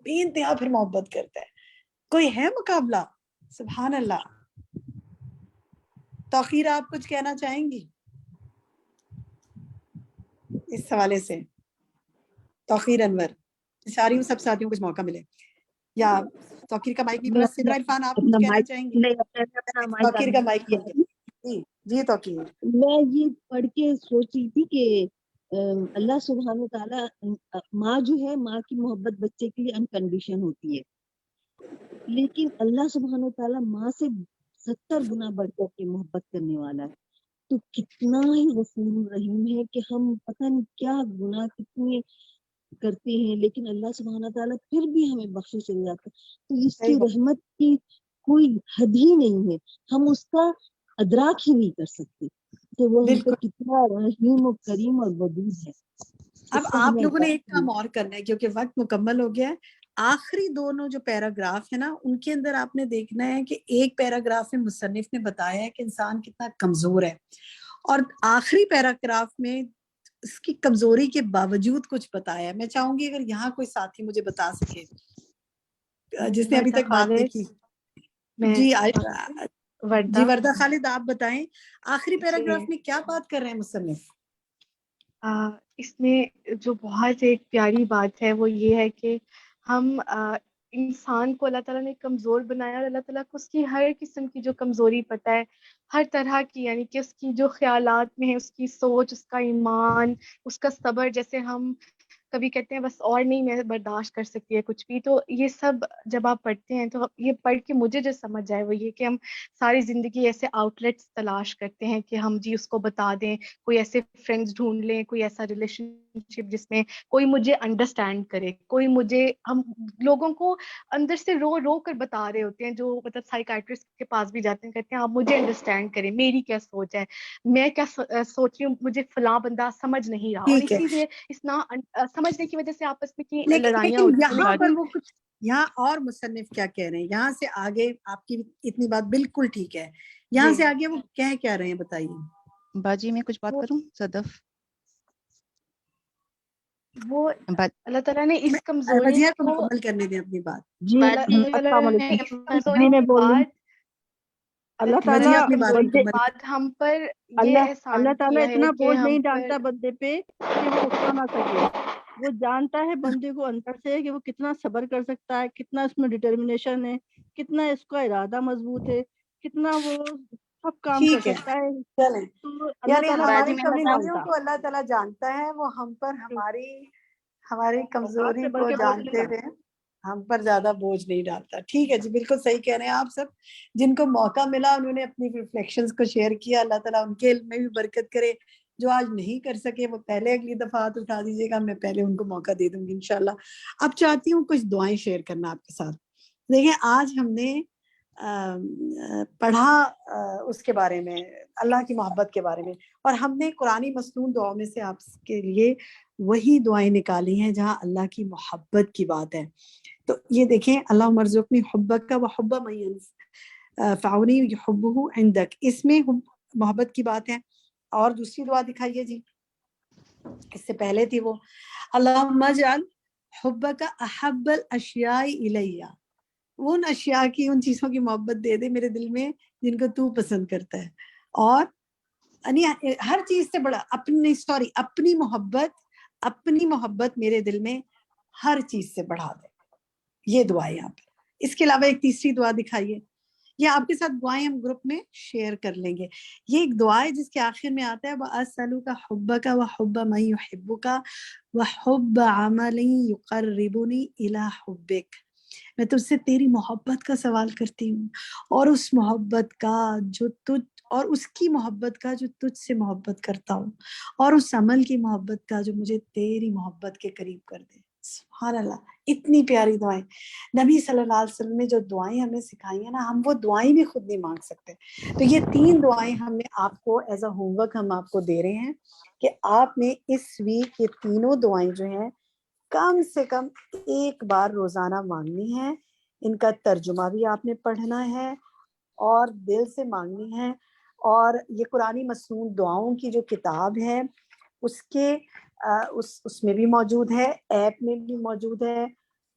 Speaker 3: بے انتہا پھر محبت کرتا ہے. کوئی ہے مقابلہ؟ سبحان اللہ. توقیر آپ کچھ کہنا چاہیں گی اس حوالے سے؟ توقیر انور، چاہ رہی ہوں سب ساتھیوں کو کچھ موقع ملے. یا توقیر کا مائک نہیں کھلا. سدرا عرفان آپ کچھ کہنا چاہیں گی؟ توقیر کا مائک کھول کے. جی جی توقیر.
Speaker 6: میں یہ پڑھ کے سوچ رہی تھی کہ اللہ سبحانہ تعالیٰ، ماں جو ہے، ماں کی محبت بچے کے لیے انکنڈیشن ہوتی ہے، لیکن اللہ سبحانہ تعالیٰ ماں سے 70 گنا بڑھ کر کے محبت کرنے والا ہے. تو کتنا ہی غفور رحیم ہے کہ ہم پتہ نہیں کیا گناہ کتنے کرتے ہیں، لیکن اللہ سبحانہ تعالیٰ پھر بھی ہمیں بخشے چلے جاتا ہے. تو اس کی رحمت کی کوئی حد ہی نہیں ہے، ہم اس کا ادراک ہی نہیں کر سکتے کہ وہ ہم پہ کتنا رحیم و کریم اور ودود ہے.
Speaker 3: اب آپ لوگوں نے ایک کام اور کرنا ہے کیونکہ وقت مکمل ہو گیا ہے. آخری دونوں جو پیراگراف ہے نا، ان کے اندر آپ نے دیکھنا ہے کہ ایک پیراگراف میں مصنف نے بتایا ہے کہ انسان کتنا کمزور ہے، اور آخری پیراگراف میں اس کی کمزوری کے باوجود کچھ بتایا ہے. میں چاہوں گی اگر یہاں کوئی ساتھی مجھے بتا سکے جس نے ابھی تک بات نہیں کی. جی جی وردہ خالد آپ بتائیں آخری پیراگراف میں کیا بات کر رہے ہیں مصنف؟
Speaker 8: اس میں جو بہت ایک پیاری بات ہے وہ یہ ہے کہ ہم انسان کو اللہ تعالیٰ نے کمزور بنایا، اور اللہ تعالیٰ کو اس کی ہر قسم کی جو کمزوری پتہ ہے، ہر طرح کی، یعنی کہ اس کی جو خیالات میں ہے، اس کی سوچ، اس کا ایمان، اس کا صبر. جیسے ہم کبھی کہتے ہیں بس اور نہیں میں برداشت کر سکتی ہے کچھ بھی، تو یہ سب جب آپ پڑھتے ہیں تو یہ پڑھ کے مجھے جو سمجھ آئے وہ یہ کہ ہم ساری زندگی ایسے آؤٹ لیٹس تلاش کرتے ہیں کہ ہم جی اس کو بتا دیں، کوئی ایسے فرینڈس ڈھونڈ لیں، کوئی ایسا ریلیشن شپ جس میں کوئی مجھے انڈرسٹینڈ کرے، کوئی مجھے، ہم لوگوں کو اندر سے رو رو کر بتا رہے ہوتے ہیں، جو مطلب سائیکائٹرسٹ کے پاس بھی جاتے ہیں، کہتے ہیں آپ مجھے انڈرسٹینڈ کریں، میری کیا سوچ ہے، میں کیا سوچ رہی ہوں، مجھے فلاں بندہ سمجھ نہیں رہا. اور اسی لیے اس نہ سمجھنے کی وجہ سے آپس میں کی لڑائیاں
Speaker 3: لیکن
Speaker 8: ہوتی ہیں.
Speaker 3: یہاں پر وہ کچھ، یہاں اور مصنف کیا کہہ رہے ہیں یہاں سے آگے؟ آپ کی اتنی بات بالکل ٹھیک ہے، یہاں سے آگے وہ کہہ رہے ہیں بتائیے.
Speaker 21: باجی میں کچھ بات کروں؟ صدف،
Speaker 8: وہ اللہ تعالیٰ نے اس کمزوری
Speaker 3: رضیہ کو
Speaker 8: کو
Speaker 3: مکمل کرنے دیں اپنی بات.
Speaker 6: جی السلام علیکم. اللہ تعالیٰ
Speaker 8: ہم پر یہ احسان
Speaker 6: اللہ تعالیٰ
Speaker 8: کیا ہے
Speaker 6: اتنا
Speaker 8: کہ
Speaker 6: بوجھ
Speaker 8: ہم
Speaker 6: نہیں
Speaker 8: پر
Speaker 6: ڈالتا بندے پہ کہ وہ اٹھا نہ سکے. وہ جانتا ہے بندے کو اندر سے کہ وہ کتنا صبر کر سکتا ہے، کتنا اس میں ڈٹرمنیشن ہے، کتنا اس کا ارادہ مضبوط ہے، کتنا وہ سب کام کر سکتا ہے.
Speaker 3: چلیں،
Speaker 6: تو اللہ
Speaker 3: یعنی
Speaker 6: تعالیٰ
Speaker 3: ہماری
Speaker 6: بوجھ نہیں
Speaker 3: کمزوریوں
Speaker 6: ڈالتا.
Speaker 3: کو اللہ تعالیٰ جانتا ہے، وہ ہم پر ہماری کمزوری
Speaker 6: سے بڑھ
Speaker 3: کو
Speaker 6: کے بوجھ
Speaker 3: جانتے
Speaker 6: نہیں
Speaker 3: ہوئے ہم پر زیادہ بوجھ نہیں ڈالتا. ٹھیک ہے جی، بالکل صحیح کہہ رہے ہیں آپ. سب جن کو موقع ملا انہوں نے اپنی ریفلیکشنز کو شیئر کیا. اللہ تعالیٰ ان کے علم میں بھی برکت کرے. جو آج نہیں کر سکے وہ پہلے اگلی دفعہ ہاتھ اٹھا دیجیے گا، میں پہلے ان کو موقع دے دوں گی انشاءاللہ. اب چاہتی ہوں کچھ دعائیں شیئر کرنا آپ کے ساتھ. دیکھیں آج ہم نے پڑھا اس کے بارے میں، اللہ کی محبت کے بارے میں، اور ہم نے قرآنی مسنون دعاؤں میں سے آپ کے لیے وہی دعائیں نکالی ہیں جہاں اللہ کی محبت کی بات ہے. تو یہ دیکھیں، اللہ مرزقنی حبک و حب من ينفعنی حبہ عندک، اس میں محبت کی بات ہے. اور دوسری دعا دکھائیے جی، اس سے پہلے تھی وہ اللہم اجعل حبک احب الاشیاء الی، ان اشیاء کی، ان چیزوں کی محبت دے دے میرے دل میں جن کو تو پسند کرتا ہے. اور ہر چیز سے بڑا اپنی محبت میرے دل میں ہر چیز سے بڑھا دے. یہ دعا ہے یہاں پہ. اس کے علاوہ ایک تیسری دعا دکھائیے. یہ آپ کے ساتھ دعائیں ہم گروپ میں شیئر کر لیں گے. یہ ایک دعا ہے جس کے آخر میں آتا ہے وَأَسْأَلُكَ حُبَّكَ وَحُبَّ مَن يُحِبُّكَ وَحُبَّ عَمَلٍ يُقَرِّبُنِي إِلَى حُبِّكَ. میں تجھ سے تیری محبت کا سوال کرتی ہوں، اور اس محبت کا جو اس کی محبت کا جو تجھ سے محبت کرتا ہوں، اور اس عمل کی محبت کا جو مجھے تیری محبت کے قریب کر دے. سبحان اللہ، اتنی پیاری دعائیں. نبی صلی اللہ علیہ وسلم نے جو دعائیں ہمیں سکھائی ہیں نا، ہم وہ دعائیں بھی خود نہیں مانگ سکتے. تو یہ 3 دعائیں ہم نے آپ کو ایز اے ہوم ورک ہم آپ کو دے رہے ہیں کہ آپ نے اس ویک یہ تینوں دعائیں جو ہیں کم سے کم ایک بار روزانہ مانگنی ہے. ان کا ترجمہ بھی آپ نے پڑھنا ہے اور دل سے مانگنی ہے. اور یہ قرآن مسنون دعاؤں کی جو کتاب ہے اس کے اس میں بھی موجود ہے، ایپ میں بھی موجود ہے،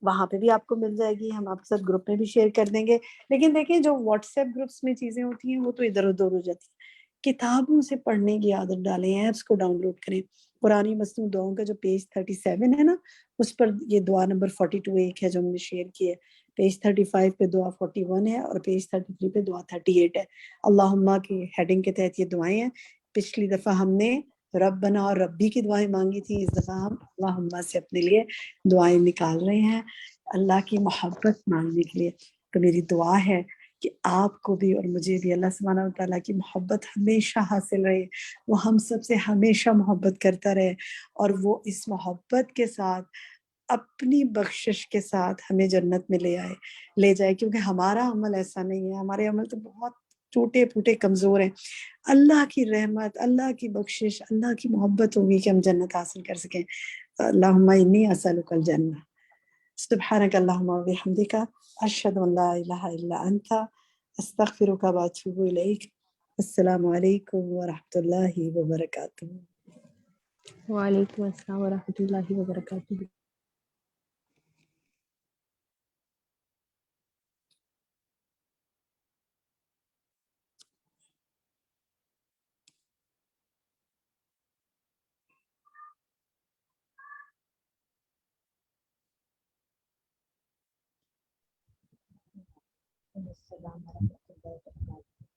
Speaker 3: وہاں پہ بھی آپ کو مل جائے گی، ہم آپ کے ساتھ گروپ میں بھی شیئر کر دیں گے. لیکن دیکھیں جو واٹس ایپ گروپس میں چیزیں ہوتی ہیں وہ تو ادھر ادھر ہو جاتی ہیں. کتابوں سے پڑھنے کی عادت ڈالیں، ایپس کو ڈاؤن لوڈ کریں. قرآن مسنون دعاؤں کا جو پیج 37 ہے نا، اس پر یہ دعا نمبر 42 ایک ہے جو ہم نے شیئر کی ہے. پیج 35 پہ دعا 41 ہے اور پیج 33 پہ دعا 38 ہے. اللہم کی ہیڈنگ کے تحت یہ دعائیں ہیں. پچھلی دفعہ ہم نے ربنا اور ربی کی دعائیں مانگی تھی، اس دفعہ ہم اللہم سے اپنے لیے دعائیں نکال رہے ہیں اللہ کی محبت مانگنے کے لیے. تو میری دعا ہے کہ آپ کو بھی اور مجھے بھی اللہ سبحانہ وتعالیٰ کی محبت ہمیشہ حاصل رہے، وہ ہم سب سے ہمیشہ محبت کرتا رہے، اور وہ اس محبت کے ساتھ اپنی بخشش کے ساتھ ہمیں جنت میں لے جائے. کیونکہ ہمارا عمل ایسا نہیں ہے، ہمارے عمل تو بہت ٹوٹے پھوٹے کمزور ہیں. اللہ کی رحمت، اللہ کی بخشش، اللہ کی محبت ہوگی کہ ہم جنت حاصل کر سکیں. اللہم انی اسألک الجنہ. سبحانک اللہم و بحمدک، اشہد ان لا الہ الا انت، استغفرک و اتوب الیک. السلام علیکم ورحمۃ اللہ وبرکاتہ.
Speaker 21: وعلیکم السلام ورحمۃ اللہ وبرکاتہ.
Speaker 16: السلام ورحمۃ اللہ وبرکاتہ.